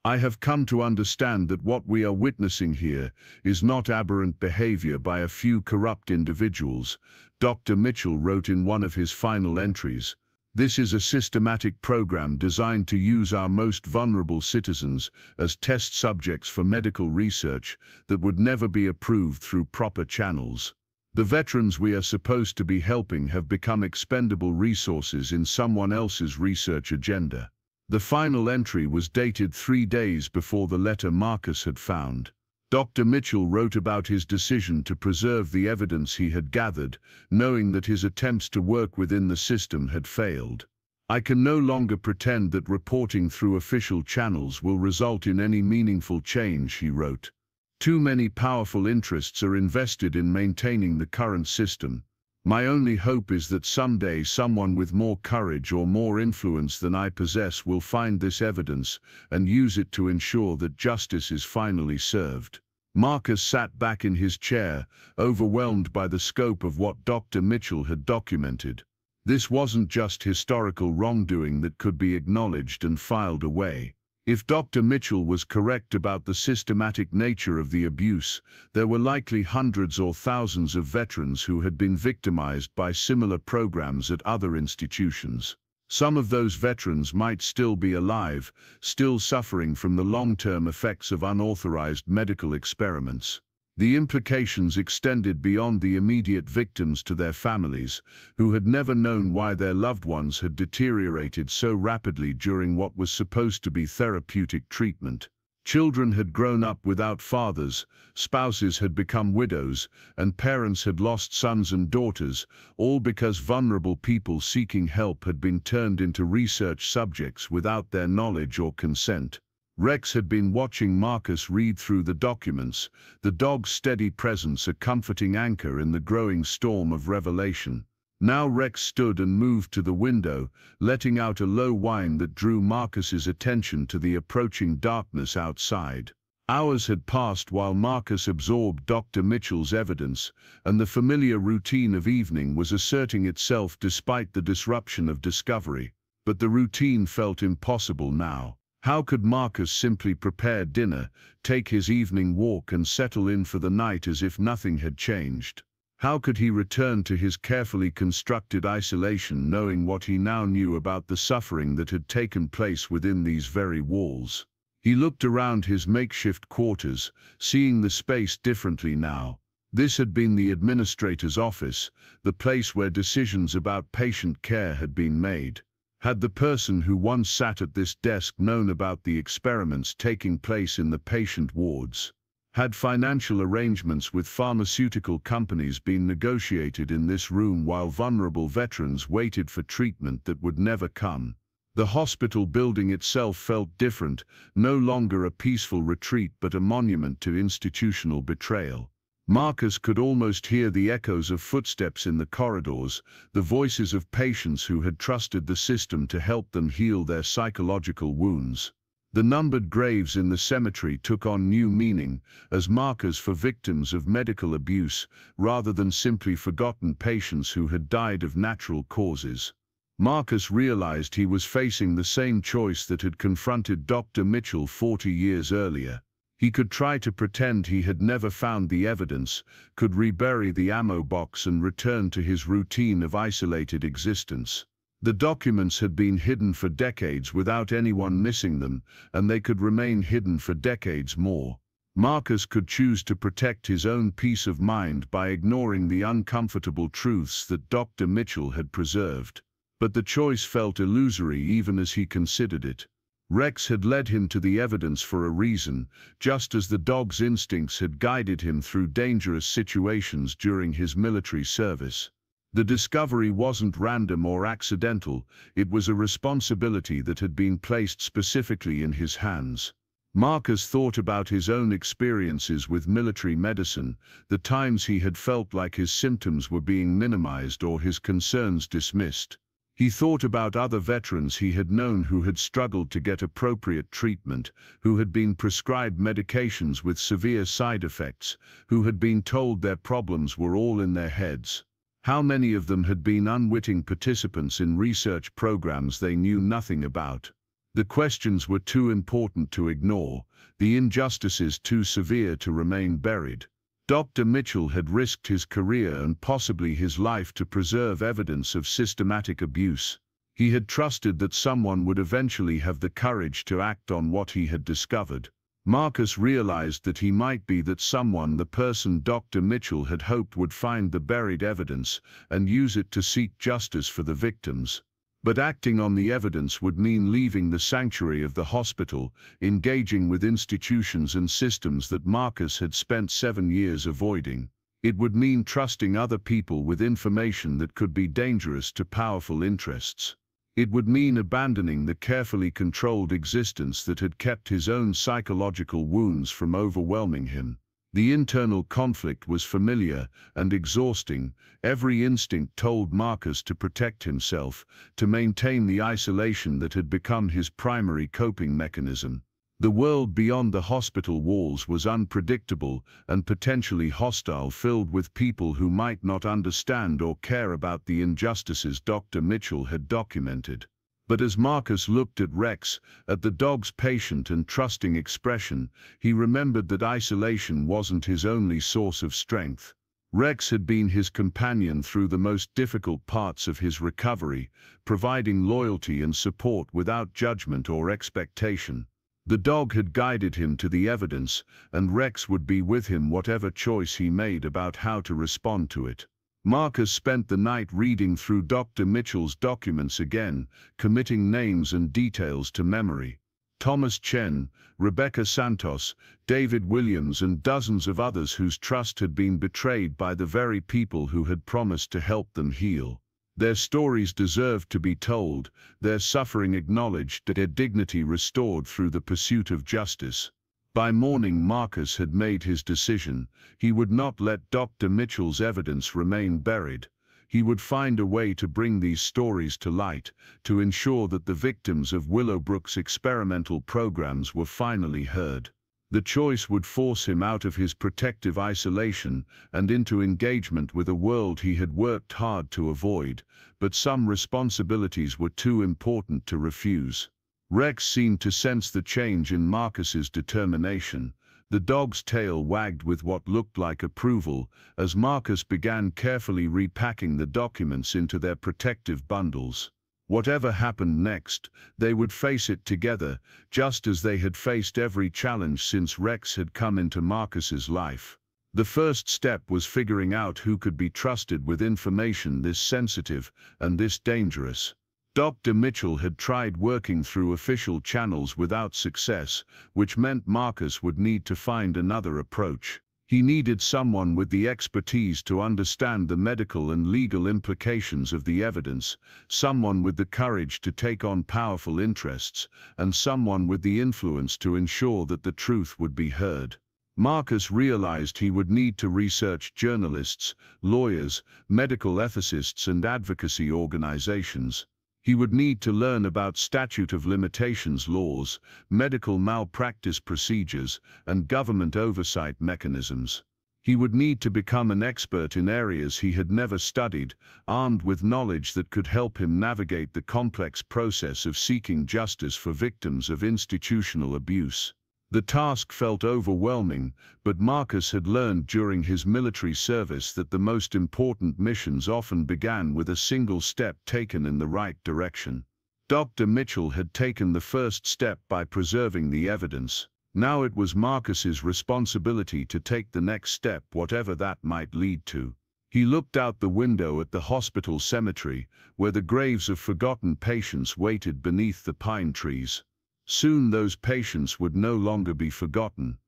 I have come to understand that what we are witnessing here is not aberrant behavior by a few corrupt individuals, Dr. Mitchell wrote in one of his final entries. This is a systematic program designed to use our most vulnerable citizens as test subjects for medical research that would never be approved through proper channels. The veterans we are supposed to be helping have become expendable resources in someone else's research agenda. The final entry was dated 3 days before the letter Marcus had found. Dr. Mitchell wrote about his decision to preserve the evidence he had gathered, knowing that his attempts to work within the system had failed. I can no longer pretend that reporting through official channels will result in any meaningful change, he wrote. Too many powerful interests are invested in maintaining the current system. My only hope is that someday someone with more courage or more influence than I possess will find this evidence and use it to ensure that justice is finally served. Marcus sat back in his chair, overwhelmed by the scope of what Dr. Mitchell had documented. This wasn't just historical wrongdoing that could be acknowledged and filed away. If Dr. Mitchell was correct about the systematic nature of the abuse, there were likely hundreds or thousands of veterans who had been victimized by similar programs at other institutions. Some of those veterans might still be alive, still suffering from the long-term effects of unauthorized medical experiments. The implications extended beyond the immediate victims to their families, who had never known why their loved ones had deteriorated so rapidly during what was supposed to be therapeutic treatment. Children had grown up without fathers, spouses had become widows, and parents had lost sons and daughters, all because vulnerable people seeking help had been turned into research subjects without their knowledge or consent. Rex had been watching Marcus read through the documents, the dog's steady presence a comforting anchor in the growing storm of revelation. Now Rex stood and moved to the window, letting out a low whine that drew Marcus's attention to the approaching darkness outside. Hours had passed while Marcus absorbed Dr. Mitchell's evidence, and the familiar routine of evening was asserting itself despite the disruption of discovery. But the routine felt impossible now. How could Marcus simply prepare dinner, take his evening walk and settle in for the night as if nothing had changed? How could he return to his carefully constructed isolation knowing what he now knew about the suffering that had taken place within these very walls? He looked around his makeshift quarters, seeing the space differently now. This had been the administrator's office, the place where decisions about patient care had been made. Had the person who once sat at this desk known about the experiments taking place in the patient wards? Had financial arrangements with pharmaceutical companies been negotiated in this room while vulnerable veterans waited for treatment that would never come? The hospital building itself felt different, no longer a peaceful retreat but a monument to institutional betrayal. Marcus could almost hear the echoes of footsteps in the corridors, the voices of patients who had trusted the system to help them heal their psychological wounds. The numbered graves in the cemetery took on new meaning as markers for victims of medical abuse, rather than simply forgotten patients who had died of natural causes. Marcus realized he was facing the same choice that had confronted Dr. Mitchell 40 years earlier. He could try to pretend he had never found the evidence, could rebury the ammo box and return to his routine of isolated existence. The documents had been hidden for decades without anyone missing them, and they could remain hidden for decades more. Marcus could choose to protect his own peace of mind by ignoring the uncomfortable truths that Dr. Mitchell had preserved. But the choice felt illusory even as he considered it. Rex had led him to the evidence for a reason, just as the dog's instincts had guided him through dangerous situations during his military service. The discovery wasn't random or accidental, it was a responsibility that had been placed specifically in his hands. Marcus thought about his own experiences with military medicine, the times he had felt like his symptoms were being minimized or his concerns dismissed. He thought about other veterans he had known who had struggled to get appropriate treatment, who had been prescribed medications with severe side effects, who had been told their problems were all in their heads. How many of them had been unwitting participants in research programs they knew nothing about? The questions were too important to ignore, the injustices too severe to remain buried. Dr. Mitchell had risked his career and possibly his life to preserve evidence of systematic abuse. He had trusted that someone would eventually have the courage to act on what he had discovered. Marcus realized that he might be that someone, the person Dr. Mitchell had hoped would find the buried evidence and use it to seek justice for the victims. But acting on the evidence would mean leaving the sanctuary of the hospital, engaging with institutions and systems that Marcus had spent 7 years avoiding. It would mean trusting other people with information that could be dangerous to powerful interests. It would mean abandoning the carefully controlled existence that had kept his own psychological wounds from overwhelming him. The internal conflict was familiar and exhausting. Every instinct told Marcus to protect himself, to maintain the isolation that had become his primary coping mechanism. The world beyond the hospital walls was unpredictable and potentially hostile, filled with people who might not understand or care about the injustices Dr. Mitchell had documented. But as Marcus looked at Rex, at the dog's patient and trusting expression, he remembered that isolation wasn't his only source of strength. Rex had been his companion through the most difficult parts of his recovery, providing loyalty and support without judgment or expectation. The dog had guided him to the evidence, and Rex would be with him whatever choice he made about how to respond to it. Marcus spent the night reading through Dr. Mitchell's documents again, committing names and details to memory. Thomas Chen, Rebecca Santos, David Williams and dozens of others whose trust had been betrayed by the very people who had promised to help them heal. Their stories deserved to be told, their suffering acknowledged, their dignity restored through the pursuit of justice. By morning, Marcus had made his decision. He would not let Dr. Mitchell's evidence remain buried. He would find a way to bring these stories to light, to ensure that the victims of Willowbrook's experimental programs were finally heard. The choice would force him out of his protective isolation and into engagement with a world he had worked hard to avoid, but some responsibilities were too important to refuse. Rex seemed to sense the change in Marcus's determination. The dog's tail wagged with what looked like approval as Marcus began carefully repacking the documents into their protective bundles. Whatever happened next, they would face it together, just as they had faced every challenge since Rex had come into Marcus's life. The first step was figuring out who could be trusted with information this sensitive and this dangerous. Dr. Mitchell had tried working through official channels without success, which meant Marcus would need to find another approach. He needed someone with the expertise to understand the medical and legal implications of the evidence, someone with the courage to take on powerful interests, and someone with the influence to ensure that the truth would be heard. Marcus realized he would need to research journalists, lawyers, medical ethicists, and advocacy organizations. He would need to learn about statute of limitations laws, medical malpractice procedures, and government oversight mechanisms. He would need to become an expert in areas he had never studied, armed with knowledge that could help him navigate the complex process of seeking justice for victims of institutional abuse. The task felt overwhelming, but Marcus had learned during his military service that the most important missions often began with a single step taken in the right direction. Dr. Mitchell had taken the first step by preserving the evidence. Now it was Marcus's responsibility to take the next step, whatever that might lead to. He looked out the window at the hospital cemetery, where the graves of forgotten patients waited beneath the pine trees. Soon those patients would no longer be forgotten.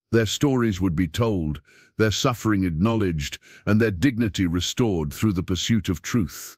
Their stories would be told, their suffering acknowledged, and their dignity restored through the pursuit of truth.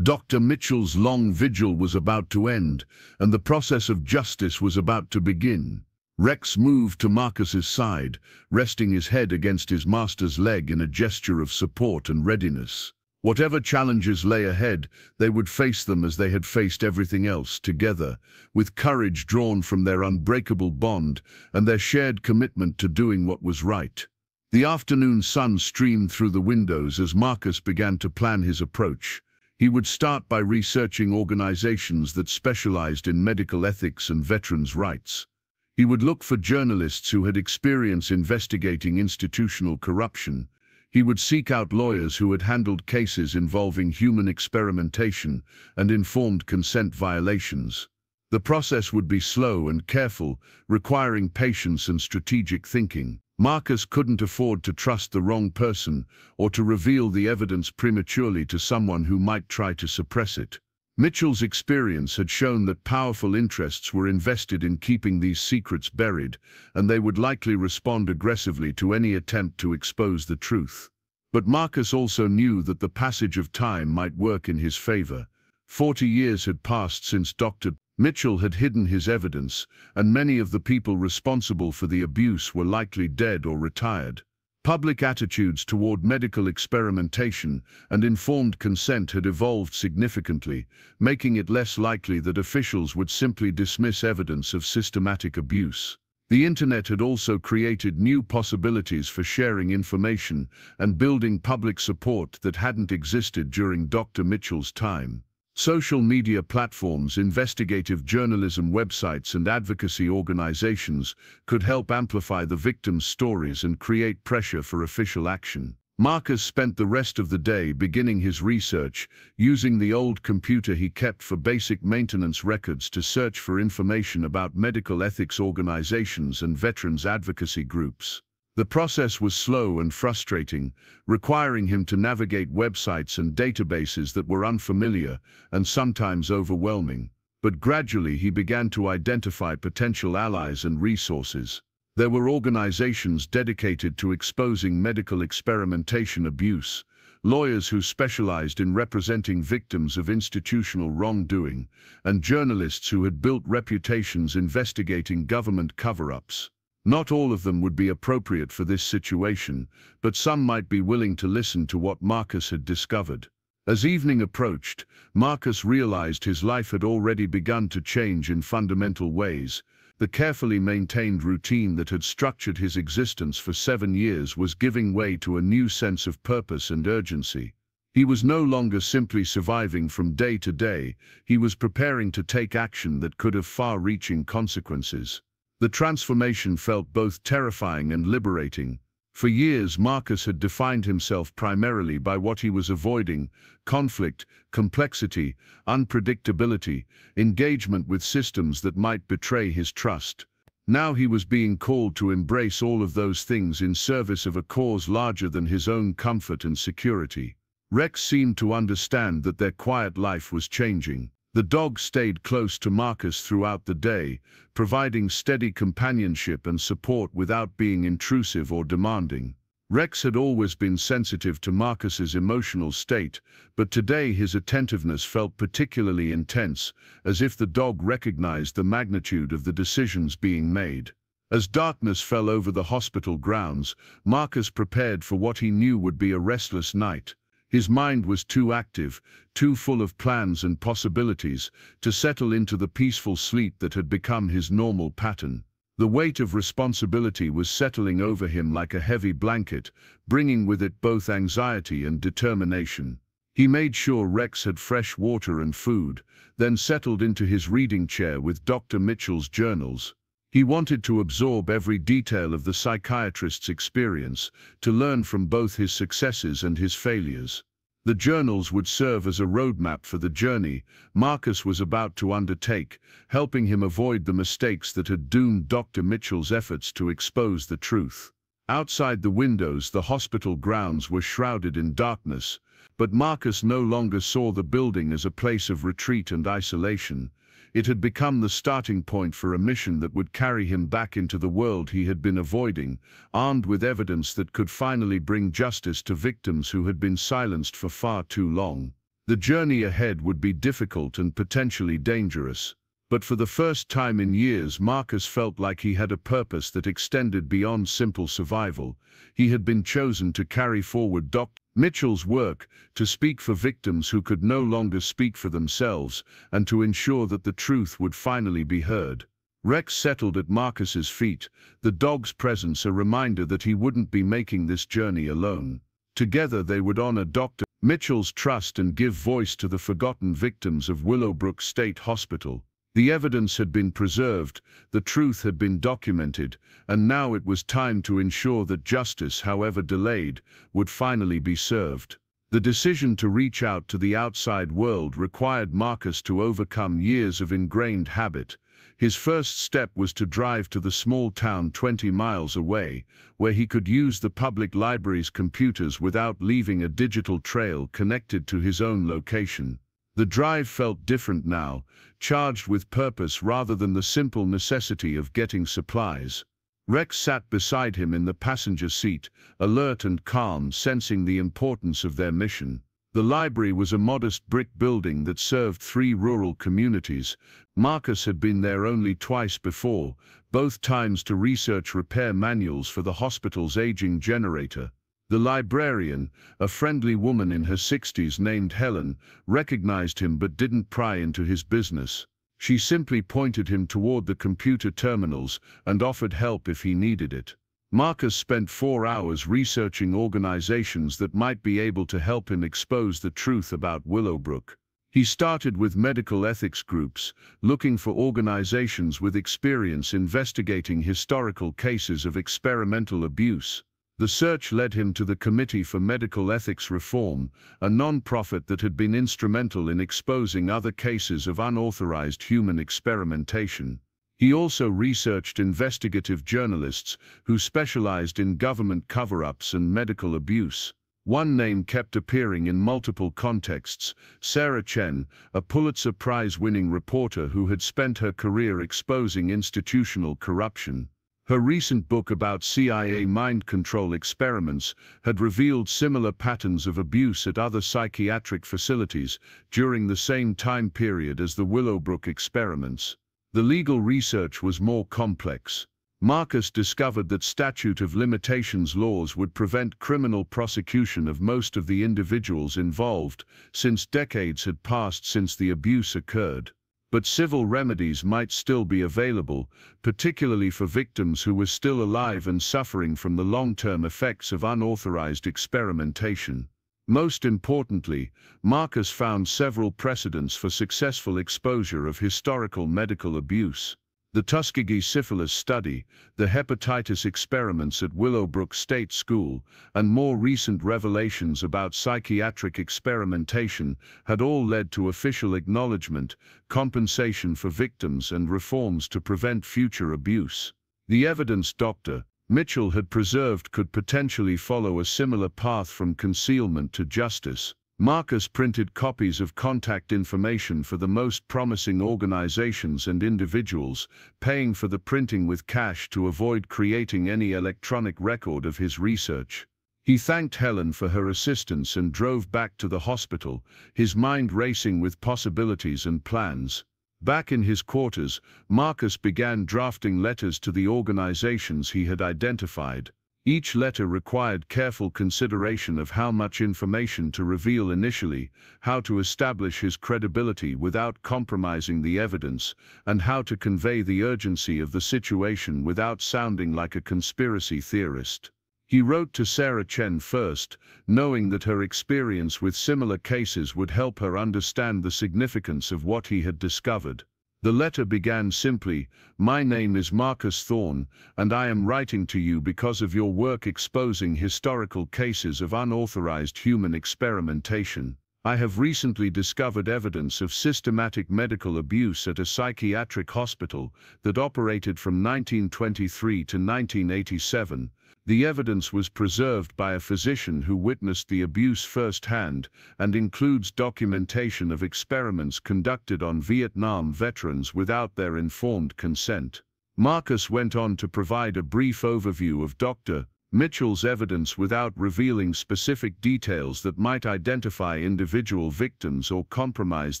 Dr. Mitchell's long vigil was about to end, and the process of justice was about to begin. Rex moved to Marcus's side, resting his head against his master's leg in a gesture of support and readiness. Whatever challenges lay ahead, they would face them as they had faced everything else, together, with courage drawn from their unbreakable bond and their shared commitment to doing what was right. The afternoon sun streamed through the windows as Marcus began to plan his approach. He would start by researching organizations that specialized in medical ethics and veterans' rights. He would look for journalists who had experience investigating institutional corruption. He would seek out lawyers who had handled cases involving human experimentation and informed consent violations. The process would be slow and careful, requiring patience and strategic thinking. Marcus couldn't afford to trust the wrong person or to reveal the evidence prematurely to someone who might try to suppress it. Mitchell's experience had shown that powerful interests were invested in keeping these secrets buried, and they would likely respond aggressively to any attempt to expose the truth. But Marcus also knew that the passage of time might work in his favor. 40 years had passed since Dr. Mitchell had hidden his evidence, and many of the people responsible for the abuse were likely dead or retired. Public attitudes toward medical experimentation and informed consent had evolved significantly, making it less likely that officials would simply dismiss evidence of systematic abuse. The internet had also created new possibilities for sharing information and building public support that hadn't existed during Dr. Mitchell's time. Social media platforms, investigative journalism websites, and advocacy organizations could help amplify the victims' stories and create pressure for official action. Marcus spent the rest of the day beginning his research, using the old computer he kept for basic maintenance records to search for information about medical ethics organizations and veterans advocacy groups. The process was slow and frustrating, requiring him to navigate websites and databases that were unfamiliar and sometimes overwhelming. But gradually he began to identify potential allies and resources. There were organizations dedicated to exposing medical experimentation abuse, lawyers who specialized in representing victims of institutional wrongdoing, and journalists who had built reputations investigating government cover-ups. Not all of them would be appropriate for this situation, but some might be willing to listen to what Marcus had discovered. As evening approached, Marcus realized his life had already begun to change in fundamental ways. The carefully maintained routine that had structured his existence for 7 years was giving way to a new sense of purpose and urgency. He was no longer simply surviving from day to day, he was preparing to take action that could have far-reaching consequences. The transformation felt both terrifying and liberating. For years, Marcus had defined himself primarily by what he was avoiding: conflict, complexity, unpredictability, engagement with systems that might betray his trust. Now he was being called to embrace all of those things in service of a cause larger than his own comfort and security. Rex seemed to understand that their quiet life was changing. The dog stayed close to Marcus throughout the day, providing steady companionship and support without being intrusive or demanding. Rex had always been sensitive to Marcus's emotional state, but today his attentiveness felt particularly intense, as if the dog recognized the magnitude of the decisions being made. As darkness fell over the hospital grounds, Marcus prepared for what he knew would be a restless night. His mind was too active, too full of plans and possibilities, to settle into the peaceful sleep that had become his normal pattern. The weight of responsibility was settling over him like a heavy blanket, bringing with it both anxiety and determination. He made sure Rex had fresh water and food, then settled into his reading chair with Dr. Mitchell's journals. He wanted to absorb every detail of the psychiatrist's experience, to learn from both his successes and his failures. The journals would serve as a roadmap for the journey Marcus was about to undertake, helping him avoid the mistakes that had doomed Dr. Mitchell's efforts to expose the truth. Outside the windows, the hospital grounds were shrouded in darkness, but Marcus no longer saw the building as a place of retreat and isolation. It had become the starting point for a mission that would carry him back into the world he had been avoiding, armed with evidence that could finally bring justice to victims who had been silenced for far too long. The journey ahead would be difficult and potentially dangerous, but for the first time in years Marcus felt like he had a purpose that extended beyond simple survival. He had been chosen to carry forward Dr. Mitchell's work, to speak for victims who could no longer speak for themselves, and to ensure that the truth would finally be heard. Rex settled at Marcus's feet, the dog's presence a reminder that he wouldn't be making this journey alone. Together they would honor Dr. Mitchell's trust and give voice to the forgotten victims of Willowbrook State Hospital. The evidence had been preserved, the truth had been documented, and now it was time to ensure that justice, however delayed, would finally be served. The decision to reach out to the outside world required Marcus to overcome years of ingrained habit. His first step was to drive to the small town 20 miles away, where he could use the public library's computers without leaving a digital trail connected to his own location. The drive felt different now, charged with purpose rather than the simple necessity of getting supplies. Rex sat beside him in the passenger seat, alert and calm, sensing the importance of their mission. The library was a modest brick building that served 3 rural communities. Marcus had been there only twice before, both times to research repair manuals for the hospital's aging generator. The librarian, a friendly woman in her 60s named Helen, recognized him but didn't pry into his business. She simply pointed him toward the computer terminals and offered help if he needed it. Marcus spent 4 hours researching organizations that might be able to help him expose the truth about Willowbrook. He started with medical ethics groups, looking for organizations with experience investigating historical cases of experimental abuse. The search led him to the Committee for Medical Ethics Reform, a non-profit that had been instrumental in exposing other cases of unauthorized human experimentation. He also researched investigative journalists who specialized in government cover-ups and medical abuse. One name kept appearing in multiple contexts: Sarah Chen, a Pulitzer Prize-winning reporter who had spent her career exposing institutional corruption. Her recent book about CIA mind control experiments had revealed similar patterns of abuse at other psychiatric facilities during the same time period as the Willowbrook experiments. The legal research was more complex. Marcus discovered that statute of limitations laws would prevent criminal prosecution of most of the individuals involved, since decades had passed since the abuse occurred. But civil remedies might still be available, particularly for victims who were still alive and suffering from the long-term effects of unauthorized experimentation. Most importantly, Marcus found several precedents for successful exposure of historical medical abuse. The Tuskegee syphilis study, the hepatitis experiments at Willowbrook State School, and more recent revelations about psychiatric experimentation had all led to official acknowledgement, compensation for victims, and reforms to prevent future abuse. The evidence Dr. Mitchell had preserved could potentially follow a similar path from concealment to justice. Marcus printed copies of contact information for the most promising organizations and individuals, paying for the printing with cash to avoid creating any electronic record of his research. He thanked Helen for her assistance and drove back to the hospital, his mind racing with possibilities and plans. Back in his quarters, Marcus began drafting letters to the organizations he had identified. Each letter required careful consideration of how much information to reveal initially, how to establish his credibility without compromising the evidence, and how to convey the urgency of the situation without sounding like a conspiracy theorist. He wrote to Sarah Chen first, knowing that her experience with similar cases would help her understand the significance of what he had discovered. The letter began simply, "My name is Marcus Thorne, and I am writing to you because of your work exposing historical cases of unauthorized human experimentation. I have recently discovered evidence of systematic medical abuse at a psychiatric hospital that operated from 1923 to 1987. The evidence was preserved by a physician who witnessed the abuse firsthand and includes documentation of experiments conducted on Vietnam veterans without their informed consent." Marcus went on to provide a brief overview of Dr. Mitchell's evidence without revealing specific details that might identify individual victims or compromise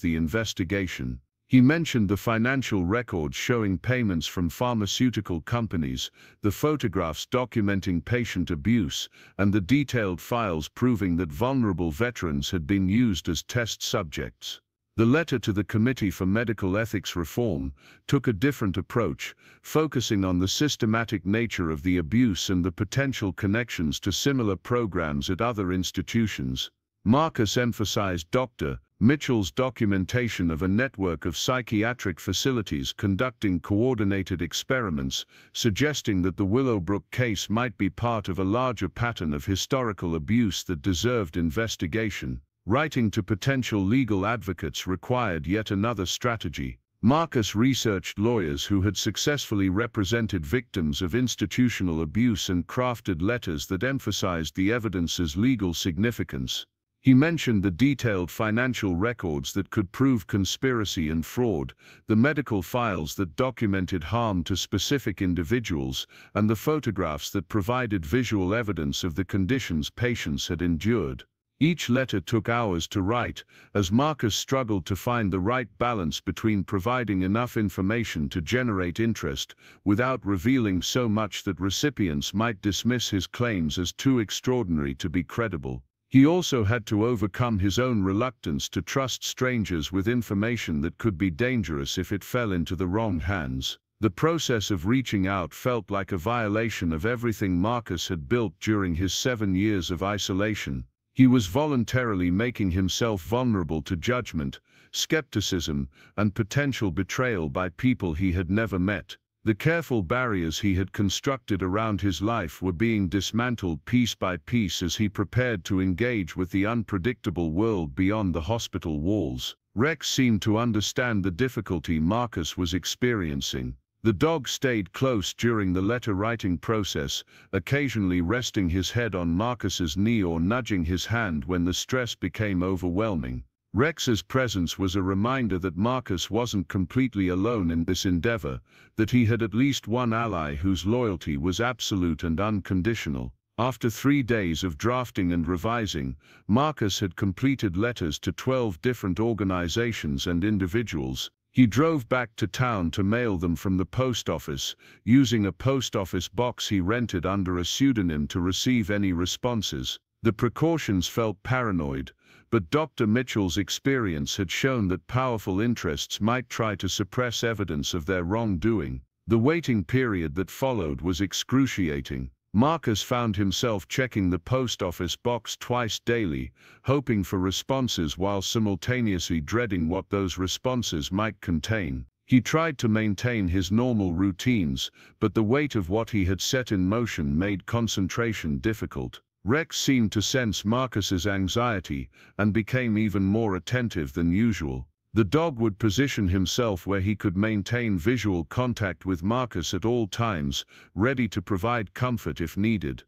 the investigation. He mentioned the financial records showing payments from pharmaceutical companies, the photographs documenting patient abuse, and the detailed files proving that vulnerable veterans had been used as test subjects. The letter to the Committee for Medical Ethics Reform took a different approach, focusing on the systematic nature of the abuse and the potential connections to similar programs at other institutions. Marcus emphasized Dr. Mitchell's documentation of a network of psychiatric facilities conducting coordinated experiments, suggesting that the Willowbrook case might be part of a larger pattern of historical abuse that deserved investigation. Writing to potential legal advocates required yet another strategy. Marcus researched lawyers who had successfully represented victims of institutional abuse and crafted letters that emphasized the evidence's legal significance. He mentioned the detailed financial records that could prove conspiracy and fraud, the medical files that documented harm to specific individuals, and the photographs that provided visual evidence of the conditions patients had endured. Each letter took hours to write, as Marcus struggled to find the right balance between providing enough information to generate interest, without revealing so much that recipients might dismiss his claims as too extraordinary to be credible. He also had to overcome his own reluctance to trust strangers with information that could be dangerous if it fell into the wrong hands. The process of reaching out felt like a violation of everything Marcus had built during his 7 years of isolation. He was voluntarily making himself vulnerable to judgment, skepticism, and potential betrayal by people he had never met. The careful barriers he had constructed around his life were being dismantled piece by piece as he prepared to engage with the unpredictable world beyond the hospital walls. Rex seemed to understand the difficulty Marcus was experiencing. The dog stayed close during the letter-writing process, occasionally resting his head on Marcus's knee or nudging his hand when the stress became overwhelming. Rex's presence was a reminder that Marcus wasn't completely alone in this endeavor, that he had at least one ally whose loyalty was absolute and unconditional. After 3 days of drafting and revising, Marcus had completed letters to 12 different organizations and individuals. He drove back to town to mail them from the post office, using a post office box he rented under a pseudonym to receive any responses. The precautions felt paranoid, but Dr. Mitchell's experience had shown that powerful interests might try to suppress evidence of their wrongdoing. The waiting period that followed was excruciating. Marcus found himself checking the post office box twice daily, hoping for responses while simultaneously dreading what those responses might contain. He tried to maintain his normal routines, but the weight of what he had set in motion made concentration difficult. Rex seemed to sense Marcus's anxiety and became even more attentive than usual. The dog would position himself where he could maintain visual contact with Marcus at all times, ready to provide comfort if needed.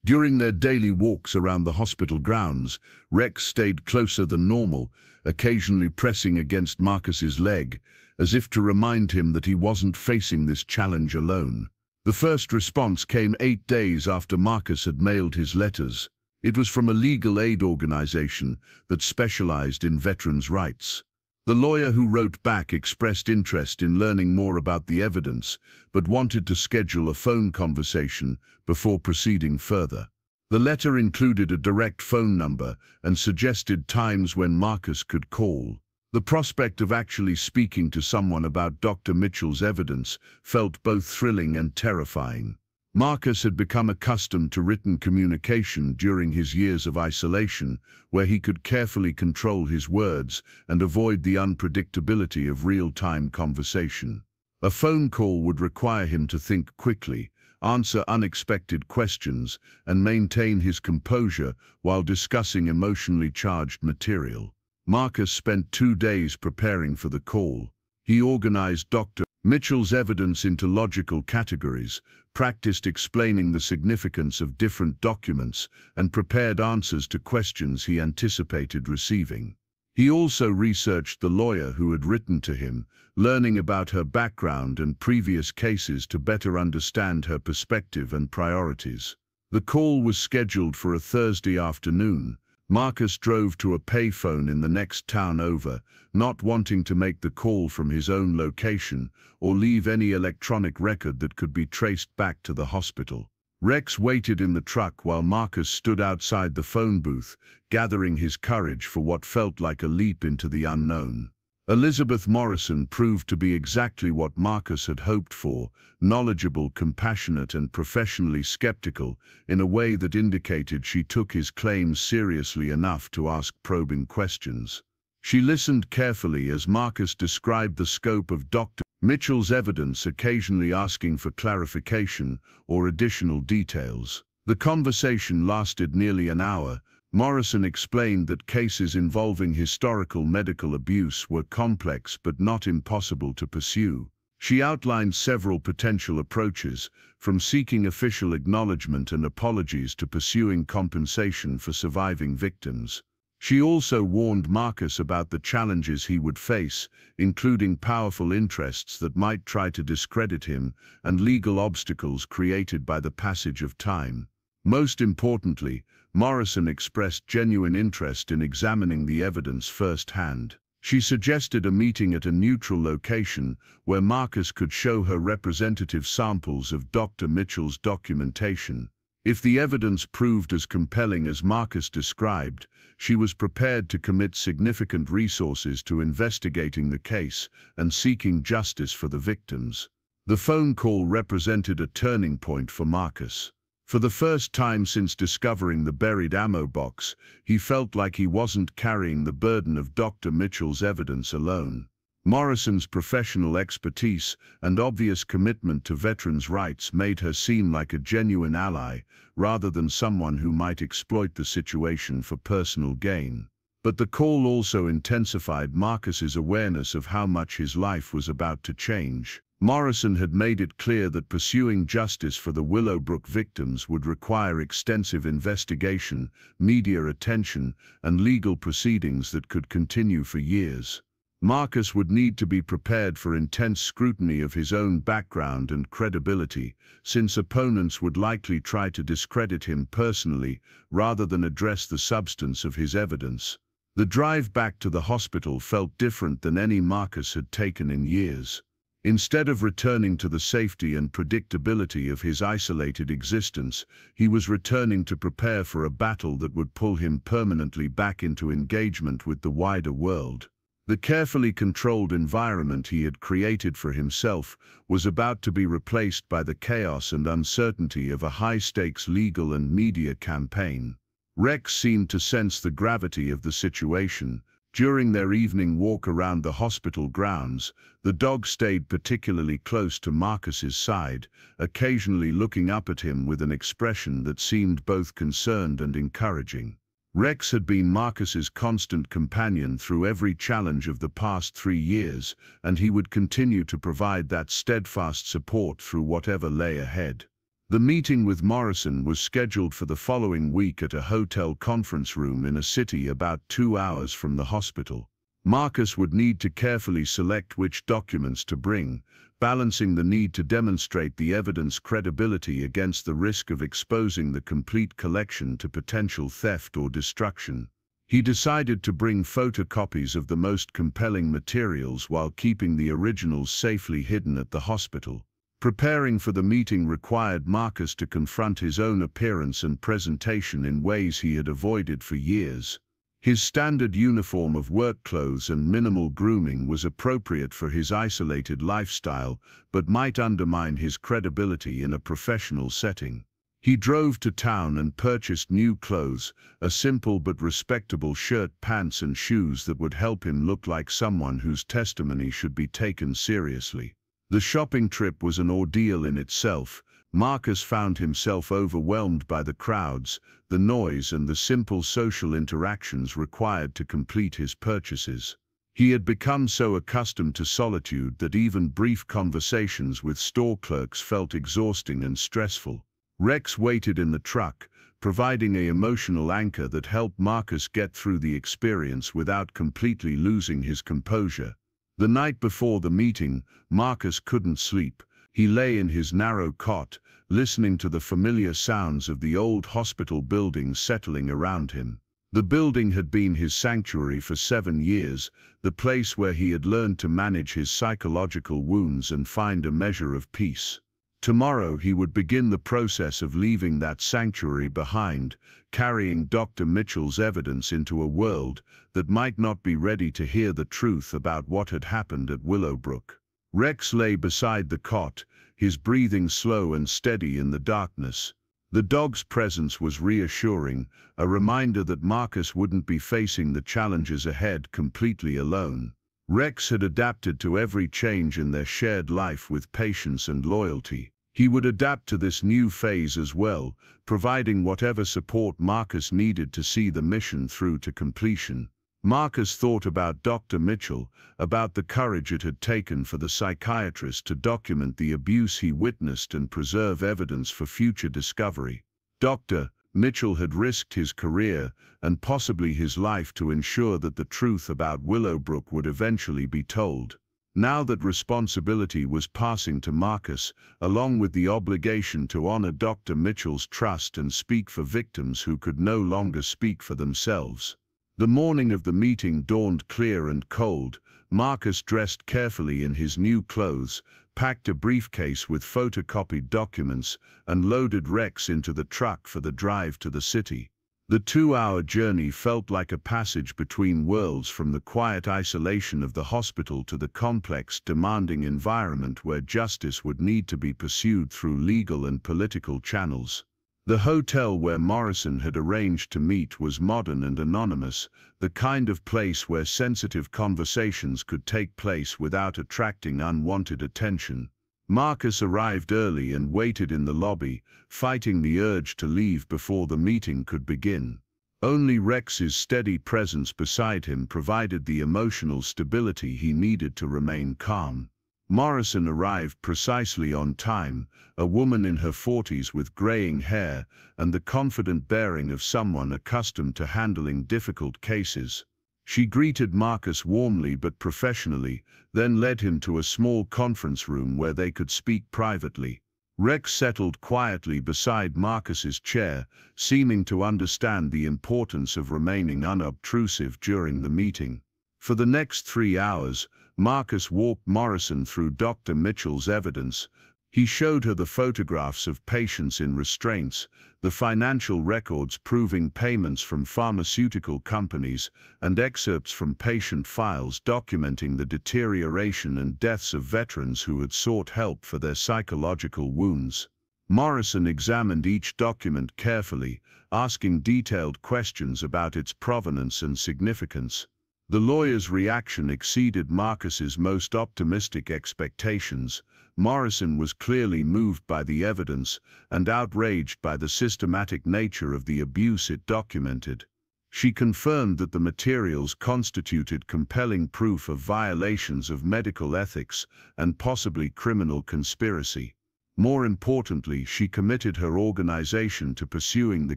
During their daily walks around the hospital grounds, Rex stayed closer than normal, occasionally pressing against Marcus's leg, as if to remind him that he wasn't facing this challenge alone. The first response came 8 days after Marcus had mailed his letters. It was from a legal aid organization that specialized in veterans' rights. The lawyer who wrote back expressed interest in learning more about the evidence, but wanted to schedule a phone conversation before proceeding further. The letter included a direct phone number and suggested times when Marcus could call. The prospect of actually speaking to someone about Dr. Mitchell's evidence felt both thrilling and terrifying. Marcus had become accustomed to written communication during his years of isolation, where he could carefully control his words and avoid the unpredictability of real-time conversation. A phone call would require him to think quickly, answer unexpected questions, and maintain his composure while discussing emotionally charged material. Marcus spent 2 days preparing for the call. He organized Dr. Mitchell's evidence into logical categories, practiced explaining the significance of different documents, and prepared answers to questions he anticipated receiving. He also researched the lawyer who had written to him, learning about her background and previous cases to better understand her perspective and priorities. The call was scheduled for a Thursday afternoon. Marcus drove to a payphone in the next town over, not wanting to make the call from his own location or leave any electronic record that could be traced back to the hospital. Rex waited in the truck while Marcus stood outside the phone booth, gathering his courage for what felt like a leap into the unknown. Elizabeth Morrison proved to be exactly what Marcus had hoped for, knowledgeable, compassionate, and professionally skeptical, in a way that indicated she took his claims seriously enough to ask probing questions. She listened carefully as Marcus described the scope of Dr. Mitchell's evidence, occasionally asking for clarification or additional details. The conversation lasted nearly an hour. Morrison explained that cases involving historical medical abuse were complex but not impossible to pursue. She outlined several potential approaches, from seeking official acknowledgement and apologies to pursuing compensation for surviving victims. She also warned Marcus about the challenges he would face, including powerful interests that might try to discredit him and legal obstacles created by the passage of time. Most importantly, Morrison expressed genuine interest in examining the evidence firsthand. She suggested a meeting at a neutral location where Marcus could show her representative samples of Dr. Mitchell's documentation. If the evidence proved as compelling as Marcus described, she was prepared to commit significant resources to investigating the case and seeking justice for the victims. The phone call represented a turning point for Marcus. For the first time since discovering the buried ammo box, he felt like he wasn't carrying the burden of Dr. Mitchell's evidence alone. Morrison's professional expertise and obvious commitment to veterans' rights made her seem like a genuine ally, rather than someone who might exploit the situation for personal gain. But the call also intensified Marcus's awareness of how much his life was about to change. Morrison had made it clear that pursuing justice for the Willowbrook victims would require extensive investigation, media attention, and legal proceedings that could continue for years. Marcus would need to be prepared for intense scrutiny of his own background and credibility, since opponents would likely try to discredit him personally rather than address the substance of his evidence. The drive back to the hospital felt different than any Marcus had taken in years. Instead of returning to the safety and predictability of his isolated existence, he was returning to prepare for a battle that would pull him permanently back into engagement with the wider world. The carefully controlled environment he had created for himself was about to be replaced by the chaos and uncertainty of a high-stakes legal and media campaign. Rex seemed to sense the gravity of the situation. During their evening walk around the hospital grounds, the dog stayed particularly close to Marcus's side, occasionally looking up at him with an expression that seemed both concerned and encouraging. Rex had been Marcus's constant companion through every challenge of the past 3 years, and he would continue to provide that steadfast support through whatever lay ahead. The meeting with Morrison was scheduled for the following week at a hotel conference room in a city about 2 hours from the hospital. Marcus would need to carefully select which documents to bring, balancing the need to demonstrate the evidence credibility against the risk of exposing the complete collection to potential theft or destruction. He decided to bring photocopies of the most compelling materials while keeping the originals safely hidden at the hospital. Preparing for the meeting required Marcus to confront his own appearance and presentation in ways he had avoided for years. His standard uniform of work clothes and minimal grooming was appropriate for his isolated lifestyle, but might undermine his credibility in a professional setting. He drove to town and purchased new clothes, a simple but respectable shirt, pants and shoes that would help him look like someone whose testimony should be taken seriously. The shopping trip was an ordeal in itself. Marcus found himself overwhelmed by the crowds, the noise and the simple social interactions required to complete his purchases. He had become so accustomed to solitude that even brief conversations with store clerks felt exhausting and stressful. Rex waited in the truck, providing an emotional anchor that helped Marcus get through the experience without completely losing his composure. The night before the meeting, Marcus couldn't sleep. He lay in his narrow cot, listening to the familiar sounds of the old hospital building settling around him. The building had been his sanctuary for 7 years, the place where he had learned to manage his psychological wounds and find a measure of peace. Tomorrow he would begin the process of leaving that sanctuary behind, carrying Dr. Mitchell's evidence into a world that might not be ready to hear the truth about what had happened at Willowbrook. Rex lay beside the cot, his breathing slow and steady in the darkness. The dog's presence was reassuring, a reminder that Marcus wouldn't be facing the challenges ahead completely alone. Rex had adapted to every change in their shared life with patience and loyalty. He would adapt to this new phase as well, providing whatever support Marcus needed to see the mission through to completion. Marcus thought about Dr. Mitchell, about the courage it had taken for the psychiatrist to document the abuse he witnessed and preserve evidence for future discovery. Dr. Mitchell had risked his career and possibly his life to ensure that the truth about Willowbrook would eventually be told. Now that responsibility was passing to Marcus, along with the obligation to honor Dr. Mitchell's trust and speak for victims who could no longer speak for themselves. The morning of the meeting dawned clear and cold. Marcus dressed carefully in his new clothes, packed a briefcase with photocopied documents, and loaded Rex into the truck for the drive to the city. The 2-hour journey felt like a passage between worlds, from the quiet isolation of the hospital to the complex, demanding environment where justice would need to be pursued through legal and political channels. The hotel where Morrison had arranged to meet was modern and anonymous, the kind of place where sensitive conversations could take place without attracting unwanted attention. Marcus arrived early and waited in the lobby, fighting the urge to leave before the meeting could begin. Only Rex's steady presence beside him provided the emotional stability he needed to remain calm. Morrison arrived precisely on time, a woman in her 40s with graying hair and the confident bearing of someone accustomed to handling difficult cases. She greeted Marcus warmly but professionally, then led him to a small conference room where they could speak privately. Rex settled quietly beside Marcus's chair, seeming to understand the importance of remaining unobtrusive during the meeting. For the next 3 hours, Marcus walked Morrison through Dr. Mitchell's evidence. He showed her the photographs of patients in restraints, the financial records proving payments from pharmaceutical companies, and excerpts from patient files documenting the deterioration and deaths of veterans who had sought help for their psychological wounds. Morrison examined each document carefully, asking detailed questions about its provenance and significance. The lawyer's reaction exceeded Marcus's most optimistic expectations. Morrison was clearly moved by the evidence and outraged by the systematic nature of the abuse it documented. She confirmed that the materials constituted compelling proof of violations of medical ethics and possibly criminal conspiracy. More importantly, she committed her organization to pursuing the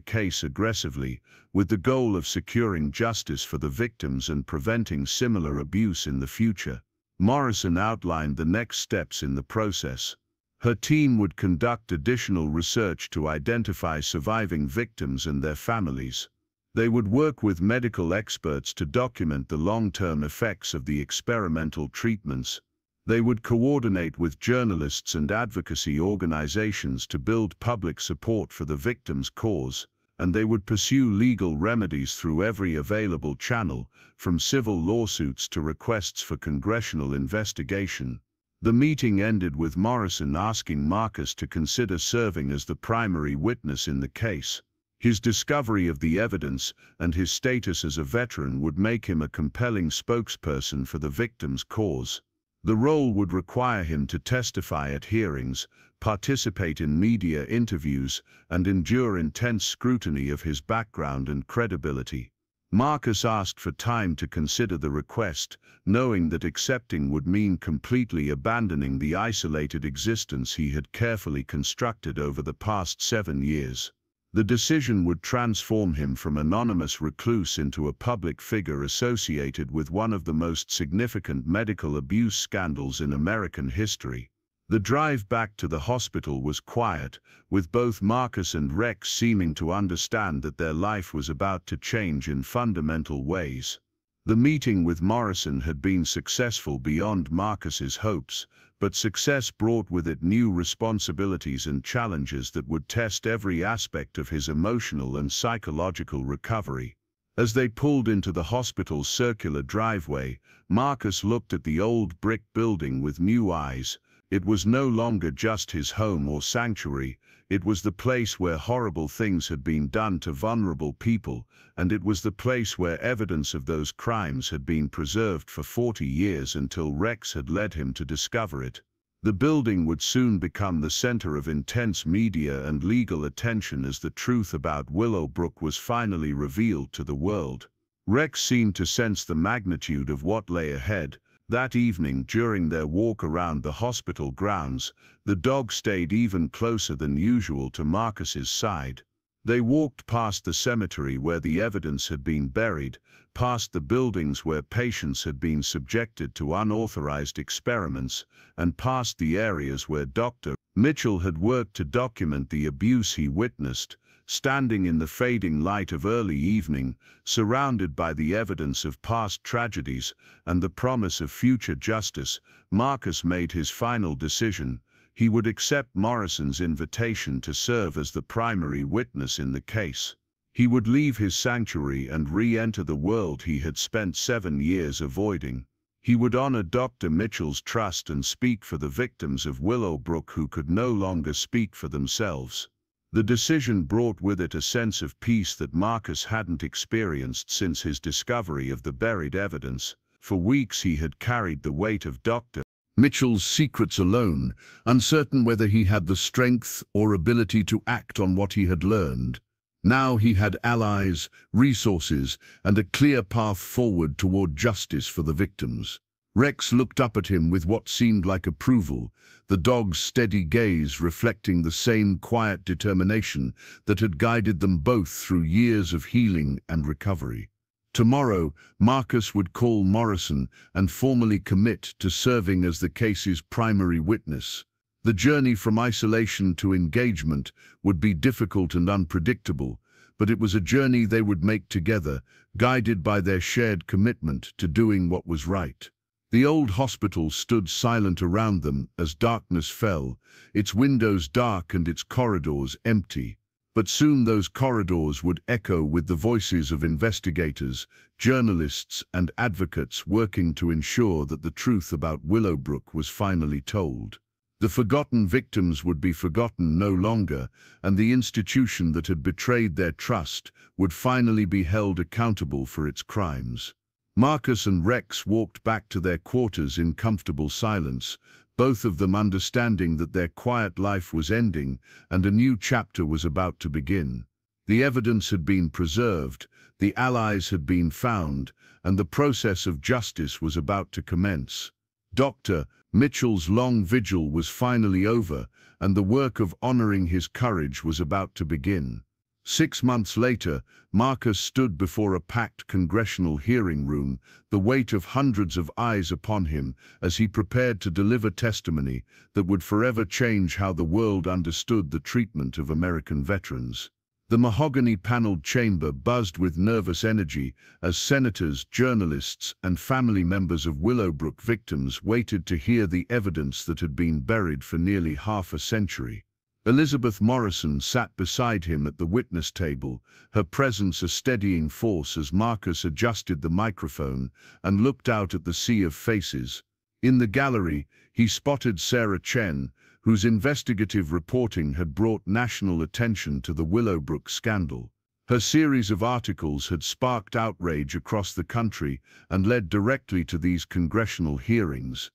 case aggressively, with the goal of securing justice for the victims and preventing similar abuse in the future. Morrison outlined the next steps in the process. Her team would conduct additional research to identify surviving victims and their families. They would work with medical experts to document the long-term effects of the experimental treatments. They would coordinate with journalists and advocacy organizations to build public support for the victims' cause. and they would pursue legal remedies through every available channel, from civil lawsuits to requests for congressional investigation. The meeting ended with Morrison asking Marcus to consider serving as the primary witness in the case. His discovery of the evidence and his status as a veteran would make him a compelling spokesperson for the victim's cause. The role would require him to testify at hearings, participate in media interviews, and endure intense scrutiny of his background and credibility. Marcus asked for time to consider the request, knowing that accepting would mean completely abandoning the isolated existence he had carefully constructed over the past 7 years. The decision would transform him from anonymous recluse into a public figure associated with one of the most significant medical abuse scandals in American history. The drive back to the hospital was quiet, with both Marcus and Rex seeming to understand that their life was about to change in fundamental ways. The meeting with Morrison had been successful beyond Marcus's hopes, but success brought with it new responsibilities and challenges that would test every aspect of his emotional and psychological recovery. As they pulled into the hospital's circular driveway, Marcus looked at the old brick building with new eyes. It was no longer just his home or sanctuary, it was the place where horrible things had been done to vulnerable people, and it was the place where evidence of those crimes had been preserved for 40 years until Rex had led him to discover it. The building would soon become the center of intense media and legal attention as the truth about Willowbrook was finally revealed to the world. Rex seemed to sense the magnitude of what lay ahead. That evening, during their walk around the hospital grounds, the dog stayed even closer than usual to Marcus's side. They walked past the cemetery where the evidence had been buried, past the buildings where patients had been subjected to unauthorized experiments, and past the areas where Dr. Mitchell had worked to document the abuse he witnessed. Standing in the fading light of early evening, surrounded by the evidence of past tragedies and the promise of future justice, Marcus made his final decision. He would accept Morrison's invitation to serve as the primary witness in the case. He would leave his sanctuary and re-enter the world he had spent 7 years avoiding. He would honor Dr. Mitchell's trust and speak for the victims of Willowbrook who could no longer speak for themselves. The decision brought with it a sense of peace that Marcus hadn't experienced since his discovery of the buried evidence. For weeks he had carried the weight of Dr. Mitchell's secrets alone, uncertain whether he had the strength or ability to act on what he had learned. Now he had allies, resources, and a clear path forward toward justice for the victims. Rex looked up at him with what seemed like approval, the dog's steady gaze reflecting the same quiet determination that had guided them both through years of healing and recovery. Tomorrow, Marcus would call Morrison and formally commit to serving as the case's primary witness. The journey from isolation to engagement would be difficult and unpredictable, but it was a journey they would make together, guided by their shared commitment to doing what was right. The old hospital stood silent around them as darkness fell, its windows dark and its corridors empty. But soon those corridors would echo with the voices of investigators, journalists, and advocates working to ensure that the truth about Willowbrook was finally told. The forgotten victims would be forgotten no longer, and the institution that had betrayed their trust would finally be held accountable for its crimes. Marcus and Rex walked back to their quarters in comfortable silence, both of them understanding that their quiet life was ending and a new chapter was about to begin. The evidence had been preserved, the allies had been found, and the process of justice was about to commence. Dr. Mitchell's long vigil was finally over, and the work of honoring his courage was about to begin. 6 months later, Marcus stood before a packed congressional hearing room, the weight of hundreds of eyes upon him as he prepared to deliver testimony that would forever change how the world understood the treatment of American veterans. The mahogany-paneled chamber buzzed with nervous energy as senators, journalists, and family members of Willowbrook victims waited to hear the evidence that had been buried for nearly half a century. Elizabeth Morrison sat beside him at the witness table, her presence a steadying force as Marcus adjusted the microphone and looked out at the sea of faces. In the gallery, he spotted Sarah Chen, whose investigative reporting had brought national attention to the Willowbrook scandal. Her series of articles had sparked outrage across the country and led directly to these congressional hearings.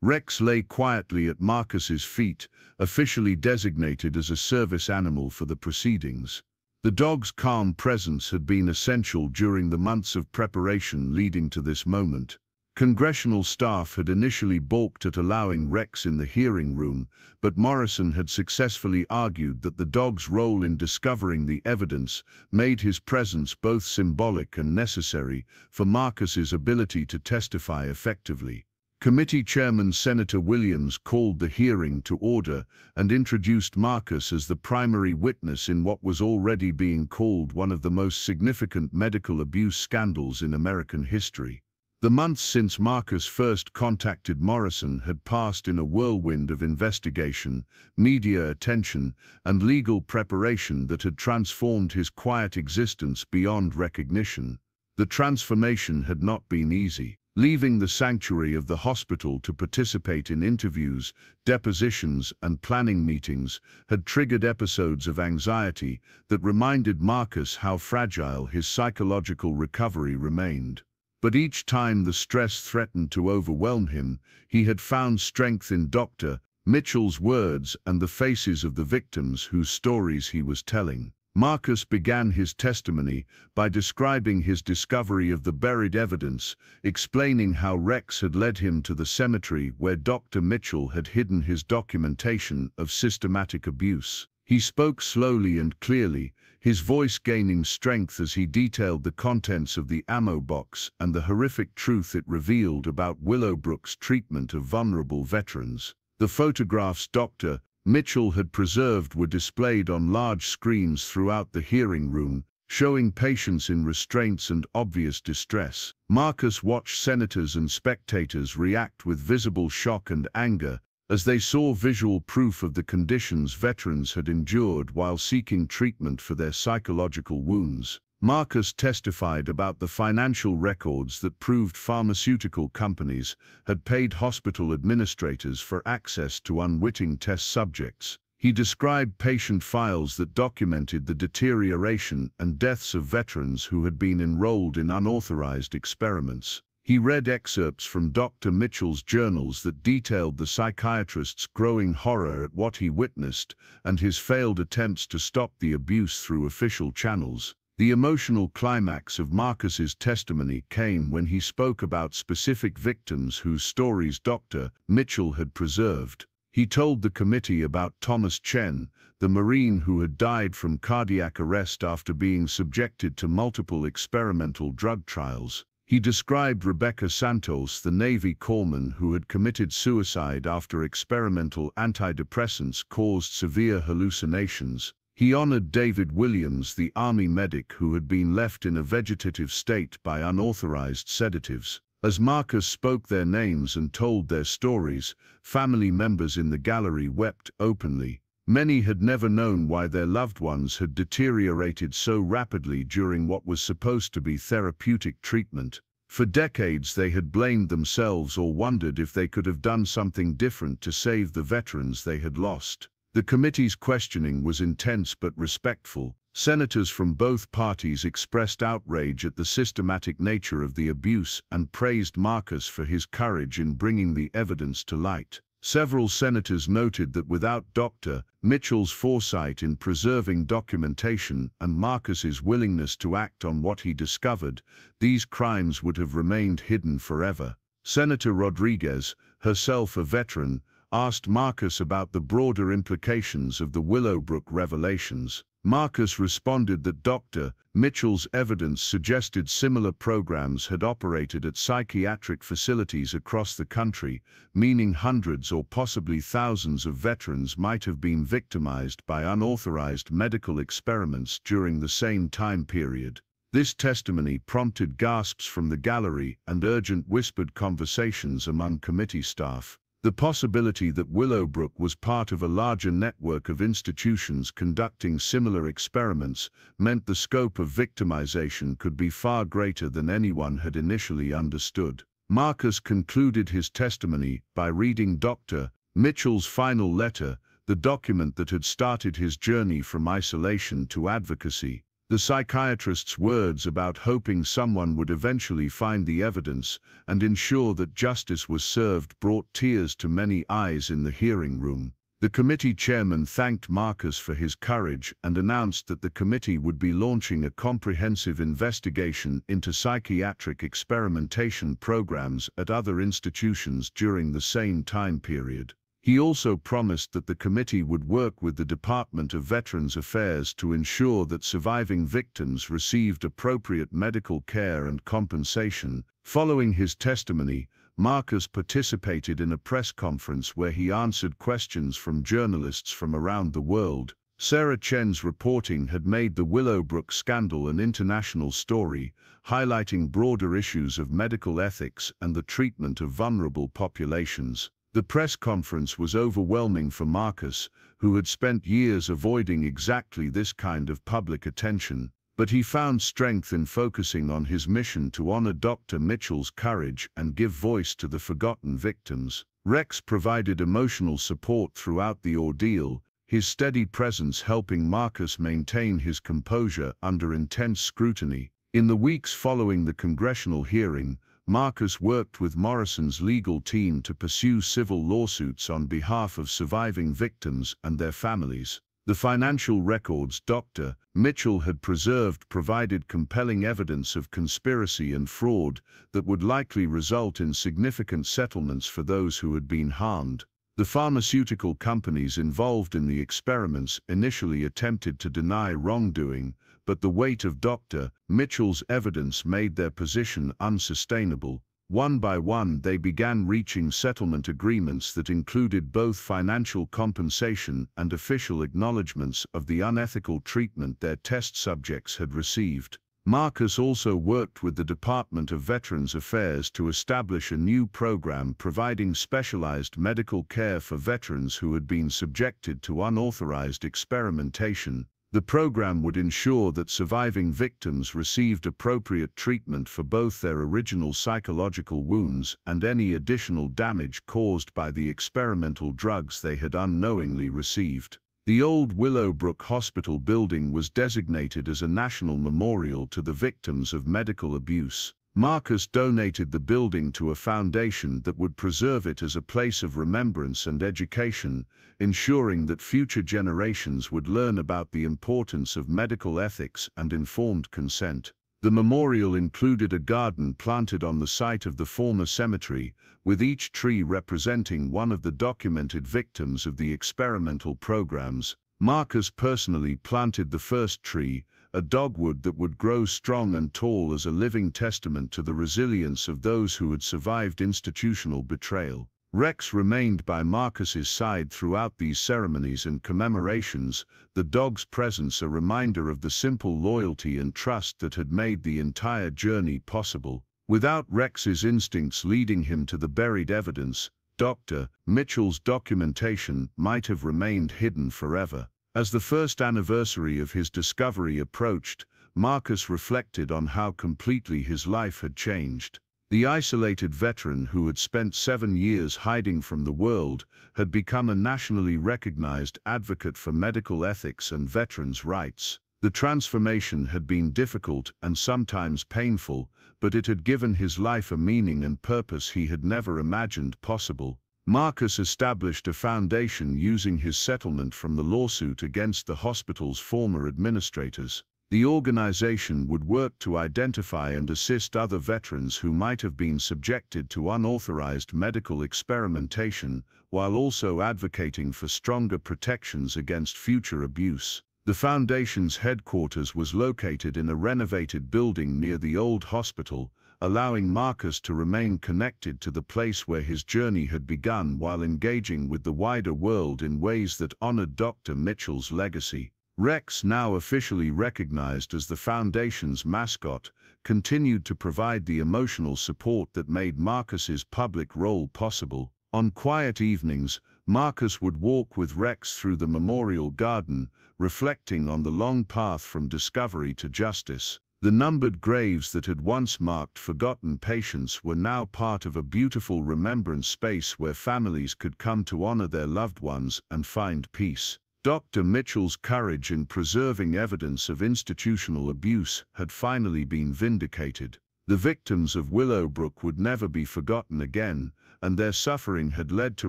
Rex lay quietly at Marcus's feet, officially designated as a service animal for the proceedings. The dog's calm presence had been essential during the months of preparation leading to this moment. Congressional staff had initially balked at allowing Rex in the hearing room, but Morrison had successfully argued that the dog's role in discovering the evidence made his presence both symbolic and necessary for Marcus's ability to testify effectively. Committee Chairman Senator Williams called the hearing to order and introduced Marcus as the primary witness in what was already being called one of the most significant medical abuse scandals in American history. The months since Marcus first contacted Morrison had passed in a whirlwind of investigation, media attention, and legal preparation that had transformed his quiet existence beyond recognition. The transformation had not been easy. Leaving the sanctuary of the hospital to participate in interviews, depositions, and planning meetings had triggered episodes of anxiety that reminded Marcus how fragile his psychological recovery remained. But each time the stress threatened to overwhelm him, he had found strength in Dr. Mitchell's words and the faces of the victims whose stories he was telling. Marcus began his testimony by describing his discovery of the buried evidence, explaining how Rex had led him to the cemetery where Dr. Mitchell had hidden his documentation of systematic abuse. He spoke slowly and clearly, his voice gaining strength as he detailed the contents of the ammo box and the horrific truth it revealed about Willowbrook's treatment of vulnerable veterans. The photographs Dr. Mitchell had preserved were displayed on large screens throughout the hearing room, showing patients in restraints and obvious distress. Marcus watched senators and spectators react with visible shock and anger as they saw visual proof of the conditions veterans had endured while seeking treatment for their psychological wounds. Marcus testified about the financial records that proved pharmaceutical companies had paid hospital administrators for access to unwitting test subjects. He described patient files that documented the deterioration and deaths of veterans who had been enrolled in unauthorized experiments. He read excerpts from Dr. Mitchell's journals that detailed the psychiatrist's growing horror at what he witnessed and his failed attempts to stop the abuse through official channels. The emotional climax of Marcus's testimony came when he spoke about specific victims whose stories Dr. Mitchell had preserved. He told the committee about Thomas Chen, the Marine who had died from cardiac arrest after being subjected to multiple experimental drug trials. He described Rebecca Santos, the Navy corpsman who had committed suicide after experimental antidepressants caused severe hallucinations. He honored David Williams, the Army medic who had been left in a vegetative state by unauthorized sedatives. As Marcus spoke their names and told their stories, family members in the gallery wept openly. Many had never known why their loved ones had deteriorated so rapidly during what was supposed to be therapeutic treatment. For decades they had blamed themselves or wondered if they could have done something different to save the veterans they had lost. The committee's questioning was intense but respectful. Senators from both parties expressed outrage at the systematic nature of the abuse and praised Marcus for his courage in bringing the evidence to light. Several senators noted that without Dr. Mitchell's foresight in preserving documentation and Marcus's willingness to act on what he discovered, these crimes would have remained hidden forever. Senator Rodriguez, herself a veteran, asked Marcus about the broader implications of the Willowbrook revelations. Marcus responded that Dr. Mitchell's evidence suggested similar programs had operated at psychiatric facilities across the country, meaning hundreds or possibly thousands of veterans might have been victimized by unauthorized medical experiments during the same time period. This testimony prompted gasps from the gallery and urgent whispered conversations among committee staff. The possibility that Willowbrook was part of a larger network of institutions conducting similar experiments meant the scope of victimization could be far greater than anyone had initially understood. Marcus concluded his testimony by reading Dr. Mitchell's final letter, the document that had started his journey from isolation to advocacy. The psychiatrist's words about hoping someone would eventually find the evidence and ensure that justice was served brought tears to many eyes in the hearing room. The committee chairman thanked Marcus for his courage and announced that the committee would be launching a comprehensive investigation into psychiatric experimentation programs at other institutions during the same time period. He also promised that the committee would work with the Department of Veterans Affairs to ensure that surviving victims received appropriate medical care and compensation. Following his testimony, Marcus participated in a press conference where he answered questions from journalists from around the world. Sarah Chen's reporting had made the Willowbrook scandal an international story, highlighting broader issues of medical ethics and the treatment of vulnerable populations. The press conference was overwhelming for Marcus, who had spent years avoiding exactly this kind of public attention, but he found strength in focusing on his mission to honor Dr. Mitchell's courage and give voice to the forgotten victims. Rex provided emotional support throughout the ordeal, his steady presence helping Marcus maintain his composure under intense scrutiny. In the weeks following the congressional hearing, Marcus worked with Morrison's legal team to pursue civil lawsuits on behalf of surviving victims and their families. The financial records Dr. Mitchell had preserved provided compelling evidence of conspiracy and fraud that would likely result in significant settlements for those who had been harmed. The pharmaceutical companies involved in the experiments initially attempted to deny wrongdoing, but the weight of Dr. Mitchell's evidence made their position unsustainable. One by one, they began reaching settlement agreements that included both financial compensation and official acknowledgments of the unethical treatment their test subjects had received. Marcus also worked with the Department of Veterans Affairs to establish a new program providing specialized medical care for veterans who had been subjected to unauthorized experimentation. The program would ensure that surviving victims received appropriate treatment for both their original psychological wounds and any additional damage caused by the experimental drugs they had unknowingly received. The old Willowbrook Hospital building was designated as a national memorial to the victims of medical abuse. Marcus donated the building to a foundation that would preserve it as a place of remembrance and education, ensuring that future generations would learn about the importance of medical ethics and informed consent. The memorial included a garden planted on the site of the former cemetery, with each tree representing one of the documented victims of the experimental programs. Marcus personally planted the first tree, a dogwood that would grow strong and tall as a living testament to the resilience of those who had survived institutional betrayal. Rex remained by Marcus's side throughout these ceremonies and commemorations, the dog's presence a reminder of the simple loyalty and trust that had made the entire journey possible. Without Rex's instincts leading him to the buried evidence, Dr. Mitchell's documentation might have remained hidden forever. As the first anniversary of his discovery approached, Marcus reflected on how completely his life had changed. The isolated veteran who had spent 7 years hiding from the world had become a nationally recognized advocate for medical ethics and veterans' rights. The transformation had been difficult and sometimes painful, but it had given his life a meaning and purpose he had never imagined possible. Marcus established a foundation using his settlement from the lawsuit against the hospital's former administrators. The organization would work to identify and assist other veterans who might have been subjected to unauthorized medical experimentation, while also advocating for stronger protections against future abuse. The foundation's headquarters was located in a renovated building near the old hospital, allowing Marcus to remain connected to the place where his journey had begun while engaging with the wider world in ways that honored Dr. Mitchell's legacy. Rex, now officially recognized as the Foundation's mascot, continued to provide the emotional support that made Marcus's public role possible. On quiet evenings, Marcus would walk with Rex through the memorial garden, reflecting on the long path from discovery to justice. The numbered graves that had once marked forgotten patients were now part of a beautiful remembrance space where families could come to honor their loved ones and find peace. Dr. Mitchell's courage in preserving evidence of institutional abuse had finally been vindicated. The victims of Willowbrook would never be forgotten again, and their suffering had led to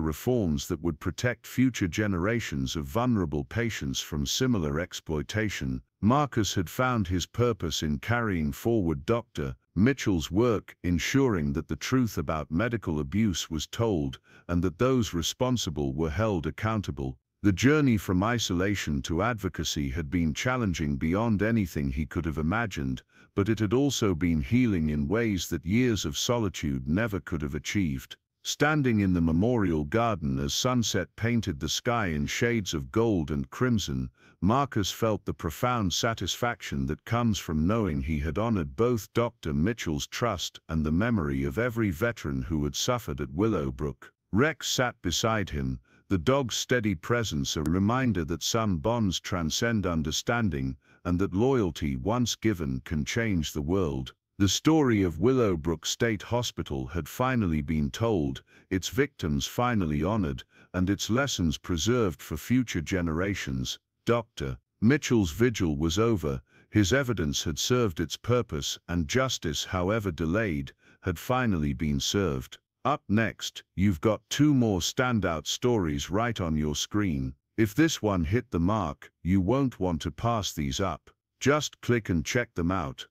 reforms that would protect future generations of vulnerable patients from similar exploitation. Marcus had found his purpose in carrying forward Dr. Mitchell's work, ensuring that the truth about medical abuse was told and that those responsible were held accountable. The journey from isolation to advocacy had been challenging beyond anything he could have imagined, but it had also been healing in ways that years of solitude never could have achieved. Standing in the memorial garden as sunset painted the sky in shades of gold and crimson, Marcus felt the profound satisfaction that comes from knowing he had honored both Dr. Mitchell's trust and the memory of every veteran who had suffered at Willowbrook. Rex sat beside him, the dog's steady presence a reminder that some bonds transcend understanding and that loyalty once given can change the world. The story of Willowbrook State Hospital had finally been told, its victims finally honored, and its lessons preserved for future generations. Dr. Mitchell's vigil was over, his evidence had served its purpose, and justice, however delayed, had finally been served. Up next, you've got two more standout stories right on your screen. If this one hit the mark, you won't want to pass these up. Just click and check them out.